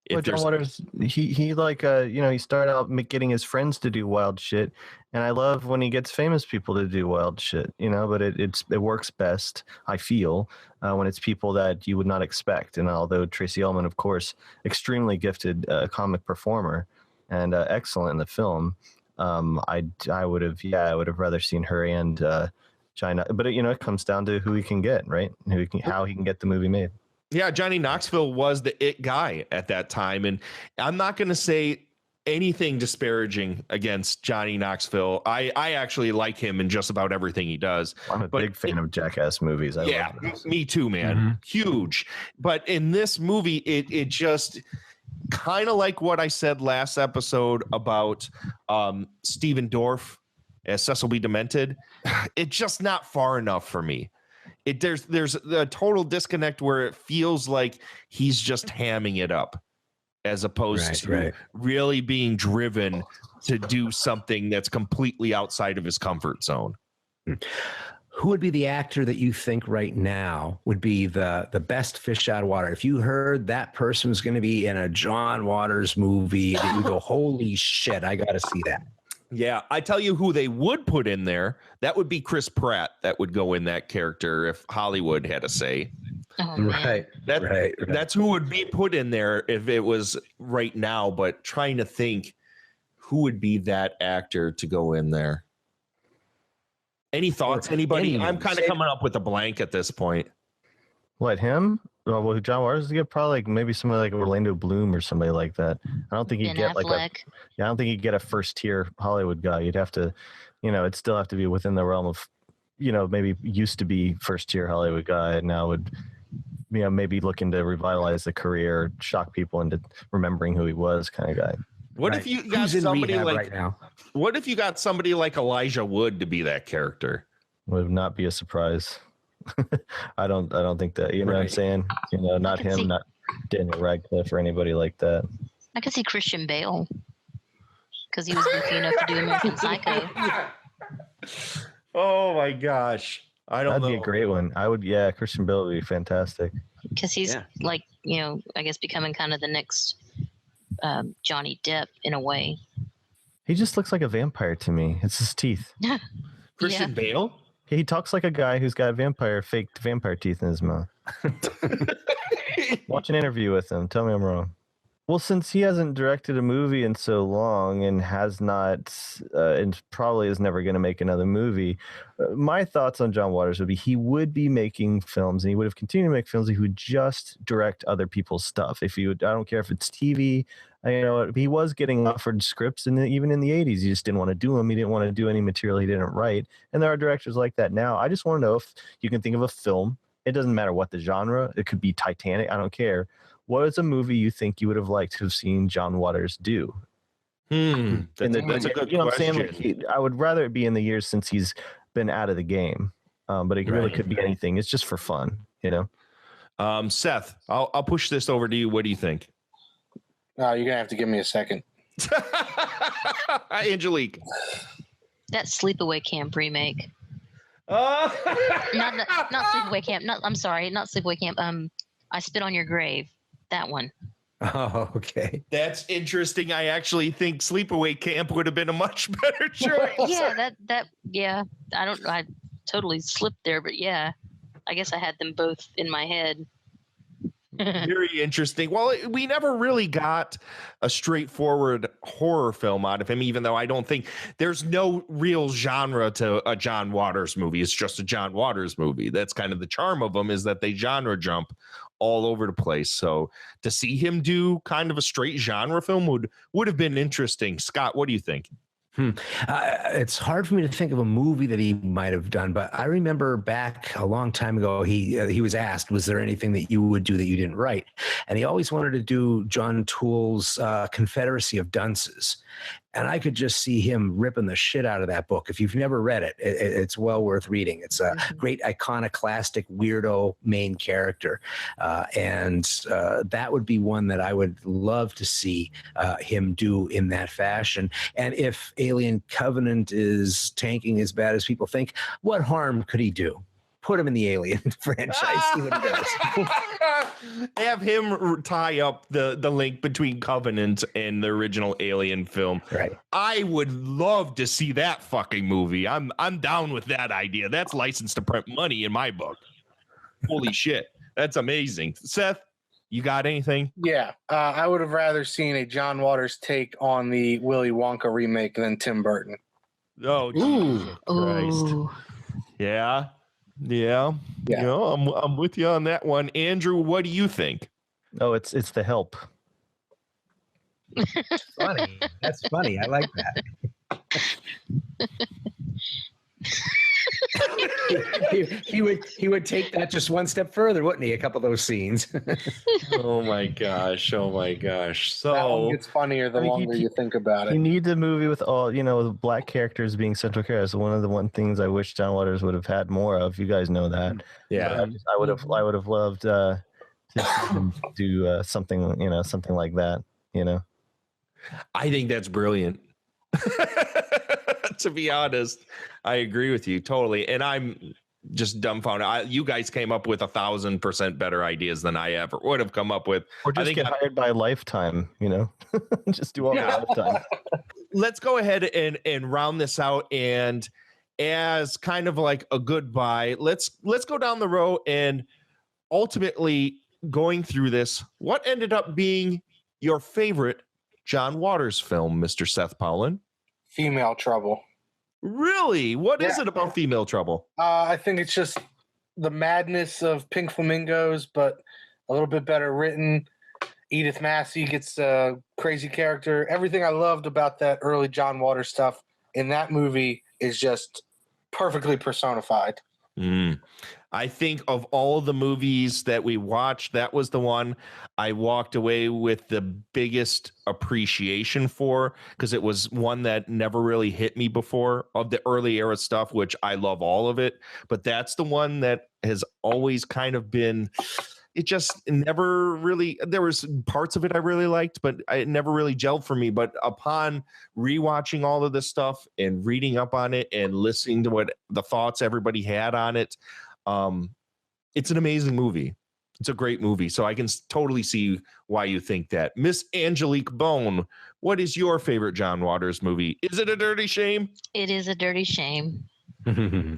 Well, John Waters, he like he started out getting his friends to do wild shit, and I love when he gets famous people to do wild shit, but it works best, I feel, when it's people that you would not expect. And although Tracy Ullman, of course, extremely gifted comic performer and excellent in the film, I would have rather seen her and China, but it comes down to who he can get, right? How he can get the movie made. Yeah, Johnny Knoxville was the it guy at that time. And I'm not going to say anything disparaging against Johnny Knoxville. I actually like him in just about everything he does. I'm a big fan of Jackass movies. I love those. Me too, man. Mm-hmm. Huge. But in this movie, it just kind of like what I said last episode about Stephen Dorff as Cecil B. Demented. It's just not far enough for me. There's a total disconnect where it feels like he's just hamming it up as opposed to really being driven to do something that's completely outside of his comfort zone. Who would be the actor that you think right now would be the best fish out of water? If you heard that person was going to be in a John Waters movie, that you go, holy shit, I got to see that. Yeah, I tell you who they would put in there. That would be Chris Pratt. That would go in that character if Hollywood had a say. Oh, right. That's who would be put in there if it was right now. But trying to think who would be that actor to go in there. Any thoughts? Anybody? I'm kind of coming up with a blank at this point. What, him? Well, John Waters would get probably maybe somebody like Orlando Bloom or somebody like that. I don't think he'd get I don't think he'd get a first tier Hollywood guy. You'd have to, it'd still have to be within the realm of, maybe used to be first tier Hollywood guy and now would, maybe looking to revitalize the career, shock people into remembering who he was kind of guy. What if you got somebody like What if you got somebody like Elijah Wood to be that character? Would not be a surprise. I don't think that, know what I'm saying? Not him, not Daniel Radcliffe or anybody like that. I could see Christian Bale because he was lucky enough to do American Psycho. Oh my gosh. That'd be a great one. Christian Bale would be fantastic. Because he's like, I guess becoming kind of the next Johnny Depp in a way. He just looks like a vampire to me. It's his teeth. Christian Bale? He talks like a guy who's got fake vampire teeth in his mouth. Watch an interview with him. Tell me I'm wrong. Well, since he hasn't directed a movie in so long and has not, and probably is never going to make another movie, my thoughts on John Waters would be he would be making films and he would have continued to make films. He would just direct other people's stuff. I don't care if it's TV. He was getting offered scripts, and even in the 80s, he just didn't want to do them. He didn't want to do any material he didn't write. And there are directors like that now. I just want to know if you can think of a film. It doesn't matter what the genre. It could be Titanic. I don't care. What is a movie you think you would have liked to have seen John Waters do? That's a good question. What I'm saying? I would rather it be in the years since he's been out of the game. But it really could be anything. It's just for fun, Seth, I'll push this over to you. What do you think? You're gonna have to give me a second. Angelique. That Sleepaway Camp remake. Not Sleepaway Camp. I'm sorry, not Sleepaway Camp. I Spit on Your Grave. That one. Oh, okay. That's interesting. I actually think Sleepaway Camp would have been a much better choice. Yeah. I totally slipped there, but yeah. I guess I had them both in my head. Very interesting. Well, we never really got a straightforward horror film out of him, even though I don't think there's no real genre to a John Waters movie. It's just a John Waters movie. That's kind of the charm of them, is that they genre jump all over the place. So to see him do kind of a straight genre film would have been interesting. Scott, what do you think? It's hard for me to think of a movie that he might have done, but I remember back a long time ago, he was asked, was there anything that you would do that you didn't write? And he always wanted to do John Toole's Confederacy of Dunces. And I could just see him ripping the shit out of that book. If you've never read it, it's well worth reading. It's a great iconoclastic weirdo main character. And that would be one that I would love to see him do in that fashion. And if Alien Covenant is tanking as bad as people think, what harm could he do? Put him in the Alien franchise. See what he does. Have him tie up the link between Covenant and the original Alien film. Right. I would love to see that fucking movie. I'm down with that idea. That's licensed to print money in my book. Holy shit. That's amazing. Seth, you got anything? Yeah. I would have rather seen a John Waters take on the Willy Wonka remake than Tim Burton. Oh, Jesus Christ. Yeah. Yeah. You know, I'm with you on that one. Andrew, what do you think? Oh, it's The Help. Funny. That's funny. I like that. he would take that just one step further, wouldn't he? A couple of those scenes. Oh my gosh. So that one gets funnier the longer you think about it. You need the movie with all, the black characters being central characters. One of the things I wish John Waters would have had more of. You guys know that. Yeah. I would have loved to see him do something, something like that. I think that's brilliant. To be honest, I agree with you totally, and I'm just dumbfounded. You guys came up with 1,000% better ideas than I ever would have come up with. Or just get hired by Lifetime, just do all the Lifetime. Let's go ahead and round this out, and as kind of like a goodbye, let's go down the road and ultimately going through this. What ended up being your favorite John Waters film, Mr. Seth Powlin? Female Trouble. Really? What is it about Female Trouble? I think it's just the madness of Pink Flamingos, but a little bit better written. Edith Massey gets a crazy character. Everything I loved about that early John Waters stuff in that movie is just perfectly personified. I think of all the movies that we watched, that was the one I walked away with the biggest appreciation for, because it was one that never really hit me before of the early era stuff, which I love all of it. But that's the one that has always kind of been, it just never really, there was parts of it I really liked, but it never really gelled for me. But upon rewatching all of this stuff and reading up on it and listening to what the thoughts everybody had on it, it's an amazing movie. It's a great movie. So I can totally see why you think that. Miss Angelique Bone, what is your favorite John Waters movie? Is it A Dirty Shame? It is A Dirty Shame. Cool.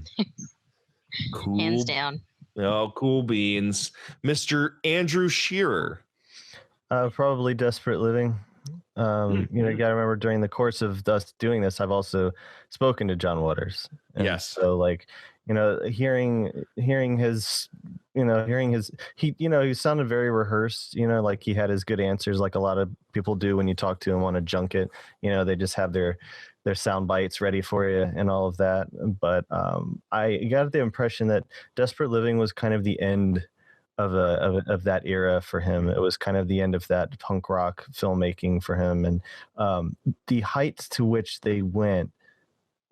Hands down. Oh, cool beans. Mr. Andrew Shearer. Probably Desperate Living. You got to remember during the course of us doing this, I've also spoken to John Waters. And yes. So hearing his, he sounded very rehearsed, like he had his good answers, like a lot of people do when you talk to him on a junket. They just have their sound bites ready for you and all of that. But I got the impression that Desperate Living was kind of the end of that era for him. It was kind of the end of that punk rock filmmaking for him, and the heights to which they went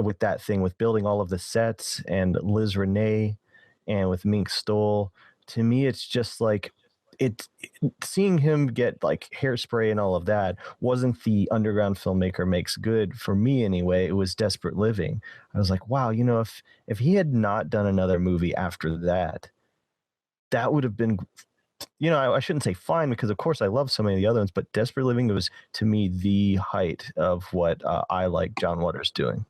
with that thing, with building all of the sets and Liz Renee and with Mink Stoll. To me, it's just like seeing him get like Hairspray and all of that wasn't the underground filmmaker makes good for me anyway. It was Desperate Living. I was like, wow, if he had not done another movie after that, that would have been, I shouldn't say fine, because of course I love so many of the other ones, but Desperate Living was to me the height of what I like John Waters doing.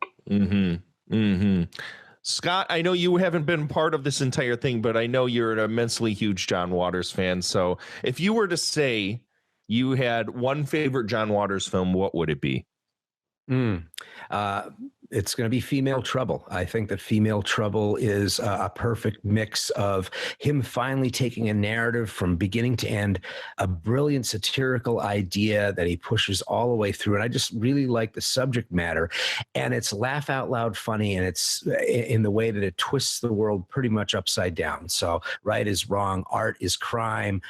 Scott, I know you haven't been part of this entire thing, but I know you're an immensely huge John Waters fan. So if you were to say you had one favorite John Waters film, what would it be? It's going to be Female Trouble. I think that Female Trouble is a perfect mix of him finally taking a narrative from beginning to end, a brilliant satirical idea that he pushes all the way through. And I just really like the subject matter. And it's laugh out loud funny, and it's in the way that it twists the world pretty much upside down. So right is wrong, art is crime,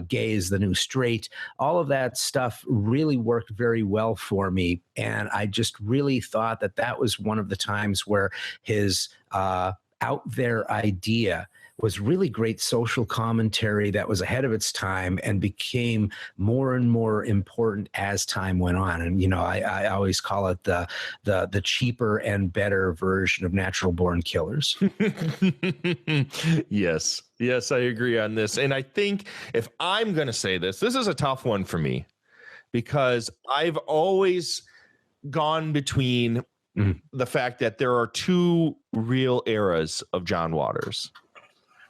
gay is the new straight. All of that stuff really worked very well for me And I just really thought that was one of the times where his out there idea was really great social commentary that was ahead of its time and became more and more important as time went on. And, you know, I always call it the cheaper and better version of Natural Born Killers. Yes, I agree on this. And I think if I'm going to say this is a tough one for me because I've always gone between the fact that there are two real eras of John Waters.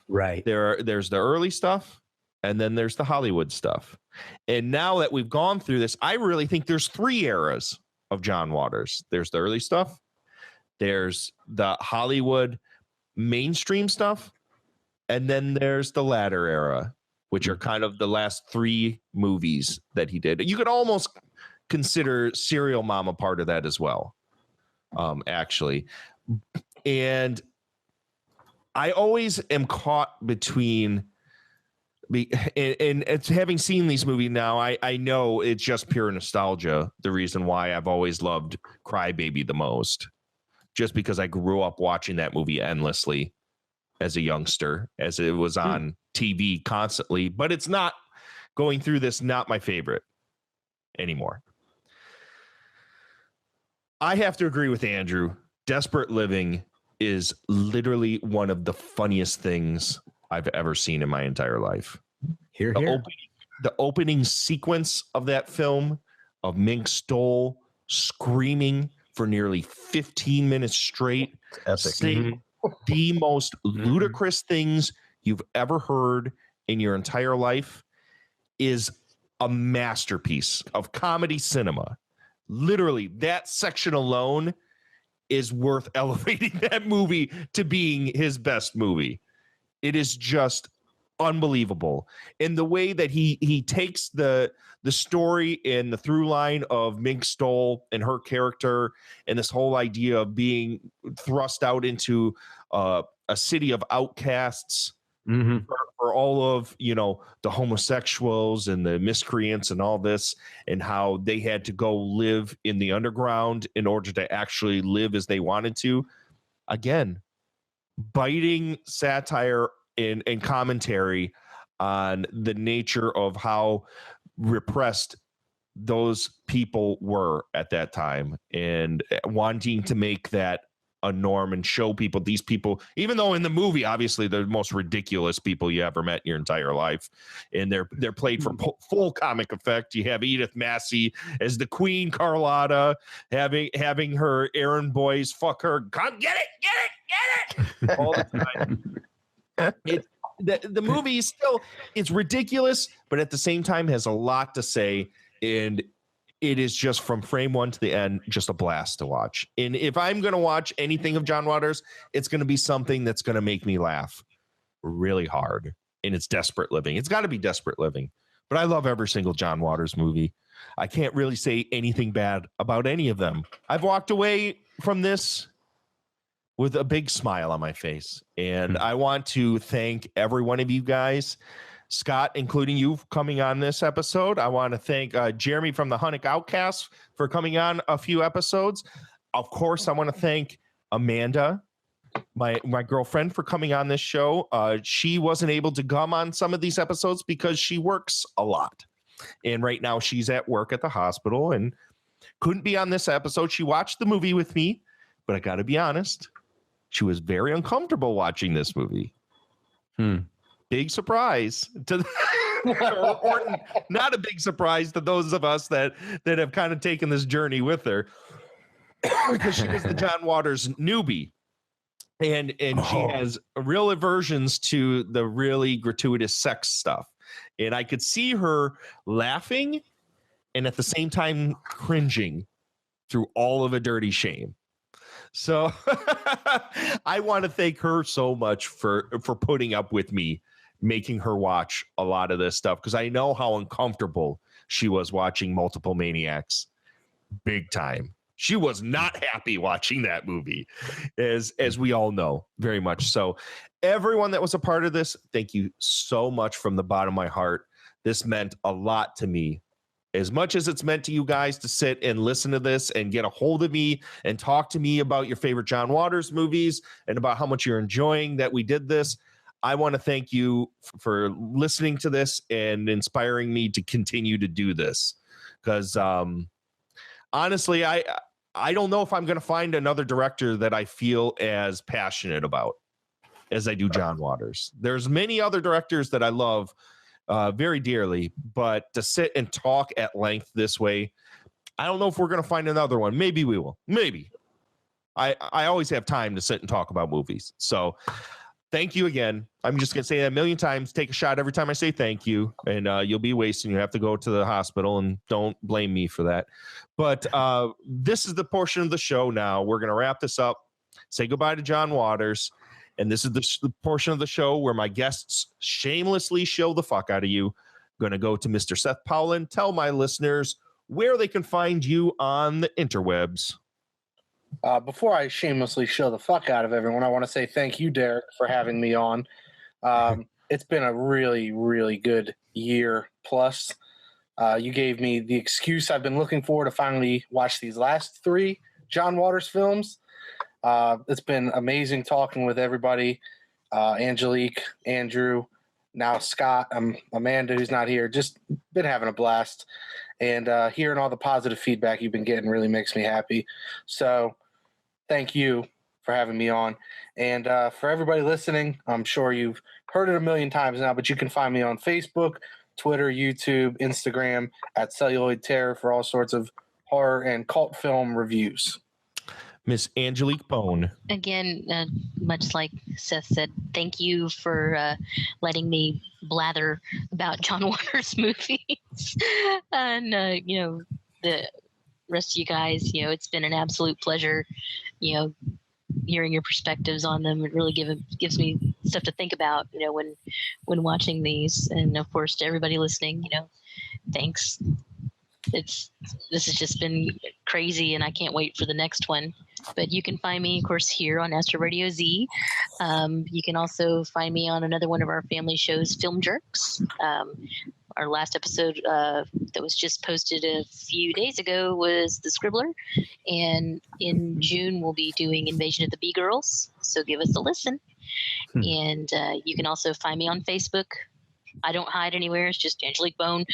Right. There's the early stuff and then there's the Hollywood stuff. And now that we've gone through this, I really think there's three eras of John Waters. There's the early stuff. There's the Hollywood mainstream stuff. And then there's the latter era, which are kind of the last three movies that he did. You could almost consider Serial Mom a part of that as well, actually. And I always am caught between, and it's having seen these movies now, I know it's just pure nostalgia, the reason why I've always loved Crybaby the most, just because I grew up watching that movie endlessly as a youngster, as it was on TV constantly, but it's not going through this, not my favorite anymore. I have to agree with Andrew. Desperate Living is literally one of the funniest things I've ever seen in my entire life. The opening sequence of that film of Mink Stoll screaming for nearly 15 minutes straight, saying the most ludicrous things you've ever heard in your entire life, is a masterpiece of comedy cinema. Literally, that section alone is worth elevating that movie to being his best movie. It is just unbelievable. And the way that he takes the story and the through line of Mink Stoll and her character and this whole idea of being thrust out into a city of outcasts for all of, you know, the homosexuals and the miscreants and all this, and how they had to go live in the underground in order to actually live as they wanted to. Again, biting satire and commentary on the nature of how repressed those people were at that time, and wanting to make that a norm and show people, these people, even though in the movie obviously they're the most ridiculous people you ever met in your entire life, and they're played for full comic effect. You have Edith Massey as the Queen Carlotta, having her errand boys fuck her, come get it all the time. The movie is still, it's ridiculous, but at the same time has a lot to say, and it is just from frame one to the end, just a blast to watch. And if I'm going to watch anything of John Waters, it's going to be something that's going to make me laugh really hard. And it's Desperate Living. It's got to be Desperate Living. But I love every single John Waters movie. I can't really say anything bad about any of them. I've walked away from this with a big smile on my face. And I want to thank every one of you guys, Scott, including you coming on this episode. I want to thank Jeremy from the Hunnick Outcasts for coming on a few episodes. Of course, I want to thank Amanda, my girlfriend, for coming on this show. She wasn't able to come on some of these episodes because she works a lot. And right now she's at work at the hospital and couldn't be on this episode. She watched the movie with me, but I got to be honest, she was very uncomfortable watching this movie. Big surprise to or not a big surprise to those of us that have kind of taken this journey with her, because she was the John Waters newbie, and she has real aversions to the really gratuitous sex stuff, and I could see her laughing and at the same time cringing through all of A Dirty Shame. So I want to thank her so much for putting up with me, making her watch a lot of this stuff, because I know how uncomfortable she was watching Multiple Maniacs. Big time. She was not happy watching that movie, as we all know, very much so. Everyone that was a part of this, thank you so much from the bottom of my heart. This meant a lot to me as much as it's meant to you guys to sit and listen to this and get a hold of me and talk to me about your favorite John Waters movies and about how much you're enjoying that we did this, I want to thank you for listening to this and inspiring me to continue to do this. Because honestly, I don't know if I'm going to find another director that I feel as passionate about as I do John Waters. There's many other directors that I love very dearly, but to sit and talk at length this way, I don't know if we're going to find another one. Maybe we will. Maybe. I always have time to sit and talk about movies. So thank you again. I'm just going to say that a million times. Take a shot every time I say thank you, and you'll be wasting. You have to go to the hospital, and don't blame me for that. But this is the portion of the show now. We're going to wrap this up, say goodbye to John Waters. And this is the portion of the show where my guests shamelessly show the fuck out of you. Going to go to Mr. Seth Powlin. Tell my listeners where they can find you on the interwebs. Before I shamelessly show the fuck out of everyone, I want to say thank you, Derek, for having me on. It's been a really, really good year plus. You gave me the excuse I've been looking for to finally watch these last 3 John Waters films. It's been amazing talking with everybody. Angelique, Andrew, now Scott, Amanda, who's not here. Just been having a blast. And hearing all the positive feedback you've been getting really makes me happy. So thank you for having me on. And for everybody listening, I'm sure you've heard it a million times now, but you can find me on Facebook, Twitter, YouTube, Instagram at Celluloid Terror for all sorts of horror and cult film reviews. Miss Angelique Bone. Again, much like Seth said, thank you for letting me blather about John Waters movies. And, the rest of you guys, it's been an absolute pleasure, hearing your perspectives on them. It really gives me stuff to think about, when watching these. And, of course, to everybody listening, thanks. This has just been crazy, and I can't wait for the next one. But you can find me, of course, here on Astro Radio Z. You can also find me on another one of our family shows, Film Jerks. Our last episode that was just posted a few days ago was The Scribbler. And in June, we'll be doing Invasion of the Bee Girls. So give us a listen. And you can also find me on Facebook. I don't hide anywhere. It's just Angelique Bone.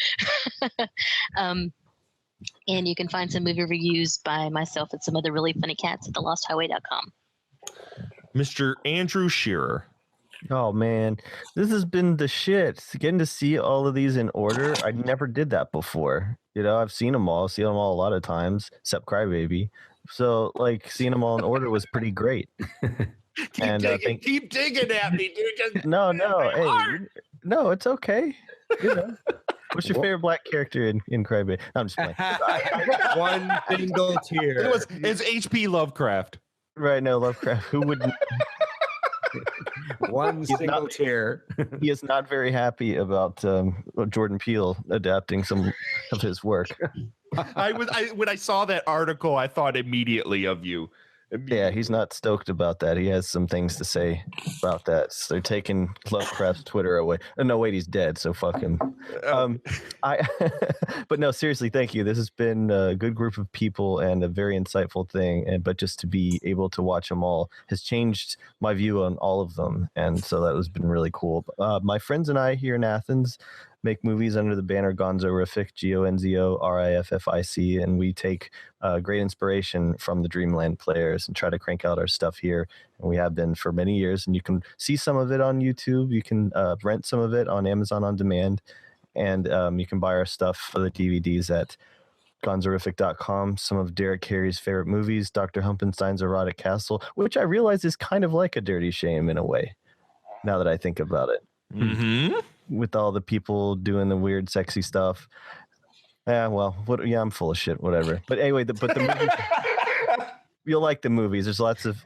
And you can find some movie reviews by myself and some other really funny cats at thelosthighway.com. Mr. Andrew Shearer. Oh, man. This has been the shit. Getting to see all of these in order. I never did that before. I've seen them all a lot of times, except Crybaby. So, seeing them all in order was pretty great. Keep digging at me, dude. Just no. Hey, no, it's okay. What's your favorite black character in Crybaby? I'm just playing. One single tear. It's H.P. Lovecraft. Right, no, Lovecraft. Who wouldn't? One single tear. He is not very happy about Jordan Peele adapting some of his work. When I saw that article, I thought immediately of you. Yeah, he's not stoked about that. He has some things to say about that. So they're taking Lovecraft's Twitter away. Oh, no, wait, he's dead, so fuck him. But no, seriously, thank you. This has been a good group of people and a very insightful thing. But just to be able to watch them all has changed my view on all of them. And so that has been really cool. My friends and I here in Athens make movies under the banner Gonzorific, Gonzoriffic, and we take great inspiration from the Dreamland players and try to crank out our stuff here. And we have been for many years. And you can see some of it on YouTube. You can rent some of it on Amazon On Demand. And you can buy our stuff for the DVDs at Gonzorific.com. Some of Derek Carey's favorite movies, Dr. Humpenstein's Erotic Castle, which I realize is kind of like a Dirty Shame in a way, now that I think about it. Mm-hmm. With all the people doing the weird, sexy stuff. Yeah, well, I'm full of shit. Whatever. But anyway, the movie, you'll like the movies. There's lots of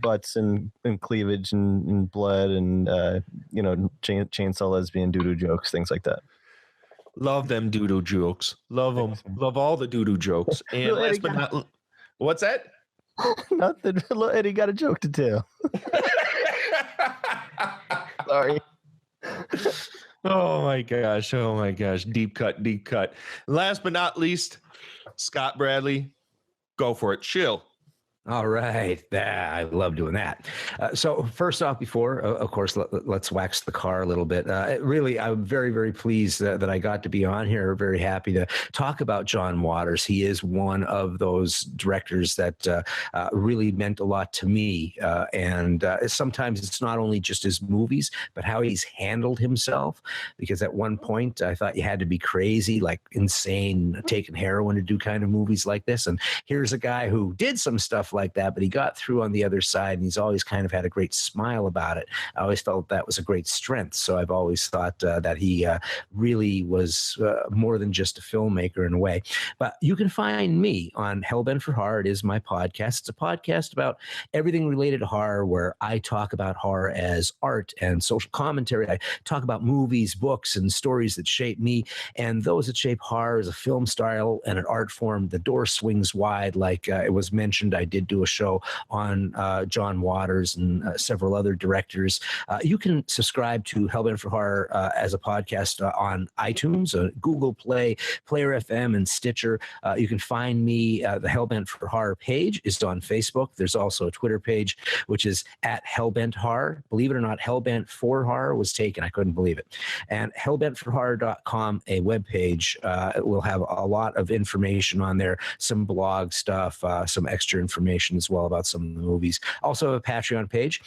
butts and cleavage and blood and chainsaw lesbian doo-doo jokes, things like that. Love them doo-doo jokes. Love them. Love all the doo-doo jokes. And last but not, what's that? Nothing. Little Eddie got a joke to tell. Sorry. Oh my gosh. Oh my gosh. Deep cut, deep cut. Last but not least, Scott Bradley. Go for it. Chill. All right. I love doing that. So first off, before, of course, let's wax the car a little bit. Really, I'm very, very pleased that I got to be on here. Very happy to talk about John Waters. He is one of those directors that really meant a lot to me. And sometimes it's not only just his movies, but how he's handled himself. Because at one point, I thought you had to be crazy, like insane, taking heroin to do kind of movies like this. And here's a guy who did some stuff like that, but he got through on the other side, and he's always kind of had a great smile about it. I always felt that was a great strength. So I've always thought that he really was more than just a filmmaker in a way. But you can find me on Hellbent for Horror. It is my podcast. It's a podcast about everything related to horror, where I talk about horror as art and social commentary. I talk about movies, books, and stories that shape me, and those that shape horror as a film style and an art form. The door swings wide, like it was mentioned. I did do a show on John Waters and several other directors. You can subscribe to Hellbent for Horror as a podcast on iTunes, Google Play, Player FM, and Stitcher. You can find me. The Hellbent for Horror page is on Facebook. There's also a Twitter page, which is at Hellbent Horror. Believe it or not, Hellbent for Horror was taken. I couldn't believe it. And hellbentforhorror.com, a webpage, will have a lot of information on there, some blog stuff, some extra information as well about some of the movies. Also a Patreon page.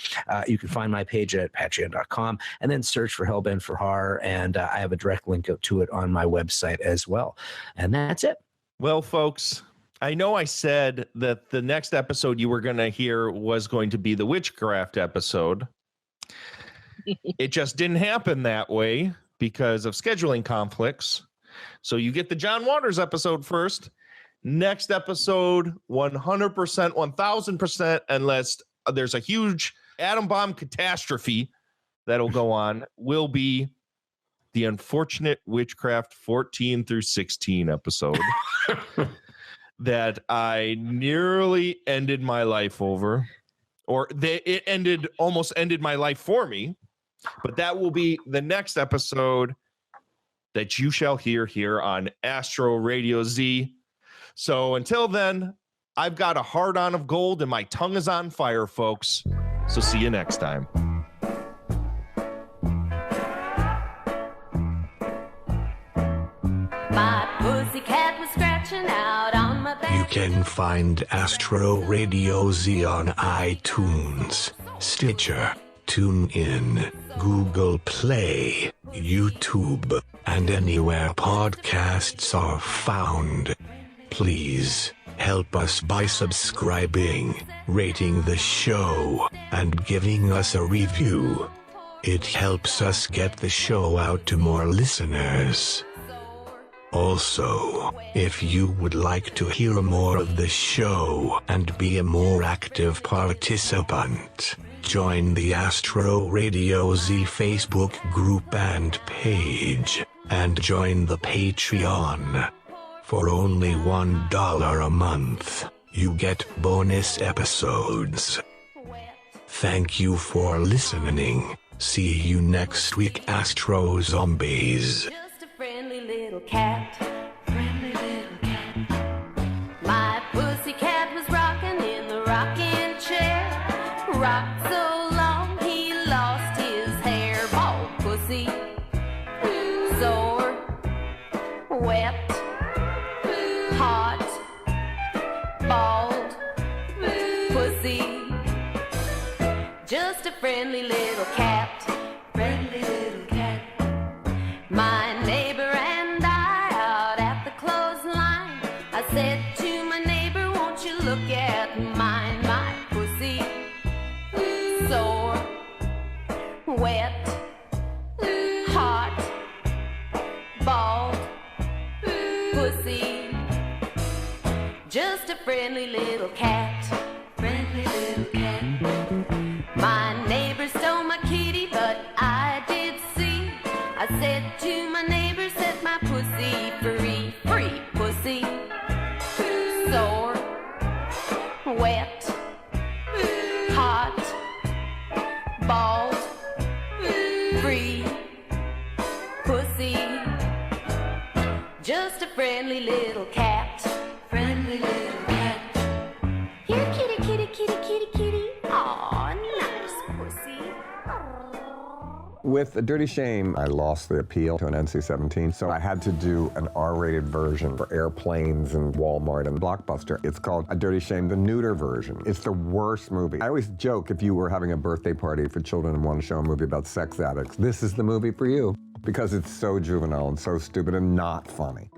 You can find my page at patreon.com and then search for Hellbent for Horror, and I have a direct link to it on my website as well. And that's it. Well, folks, I know I said that the next episode you were going to hear was going to be the witchcraft episode. It just didn't happen that way because of scheduling conflicts. So you get the John Waters episode first. Next episode, 100%, 1000%, unless there's a huge atom bomb catastrophe that'll go on, will be the unfortunate Witchcraft 14 through 16 episode that I nearly ended my life over, or it almost ended my life for me. But that will be the next episode that you shall hear here on Astro Radio Z. So until then, I've got a heart-on of gold and my tongue is on fire, folks. So see you next time. My pussycat was scratching out on my back. You can find Astro Radio Z on iTunes, Stitcher, TuneIn, Google Play, YouTube, and anywhere podcasts are found. Please help us by subscribing, rating the show, and giving us a review. It helps us get the show out to more listeners. Also, if you would like to hear more of the show and be a more active participant, join the Astro Radio Z Facebook group and page, and join the Patreon. For only $1 a month, you get bonus episodes. Thank you for listening. See you next week, Astro Zombies. Just a friendly little cat. Friendly little cat. My pussycat was rocking in the rocking chair. Rocked so long he lost his hair. Bald pussy, sore, wet, hot, bald pussy. Just a friendly little cat. Friendly little cat. My neighbor and I out at the clothesline. I said to my neighbor, won't you look at mine? My pussy, sore, wet, hot, bald pussy. Just a friendly little cat. Friendly little cat. My neighbor stole my kitty, but I did see. I said to my neighbor, set my pussy free. Free pussy, sore, wet, hot, bald, free. pussy. Just a friendly little cat. Friendly little cat. Here, kitty, kitty, kitty, kitty, kitty. Aw, nice pussy. With A Dirty Shame, I lost the appeal to an NC-17, so I had to do an R-rated version for airplanes and Walmart and Blockbuster. It's called A Dirty Shame, the neuter version. It's the worst movie. I always joke, if you were having a birthday party for children and want to show a movie about sex addicts, this is the movie for you, because it's so juvenile and so stupid and not funny.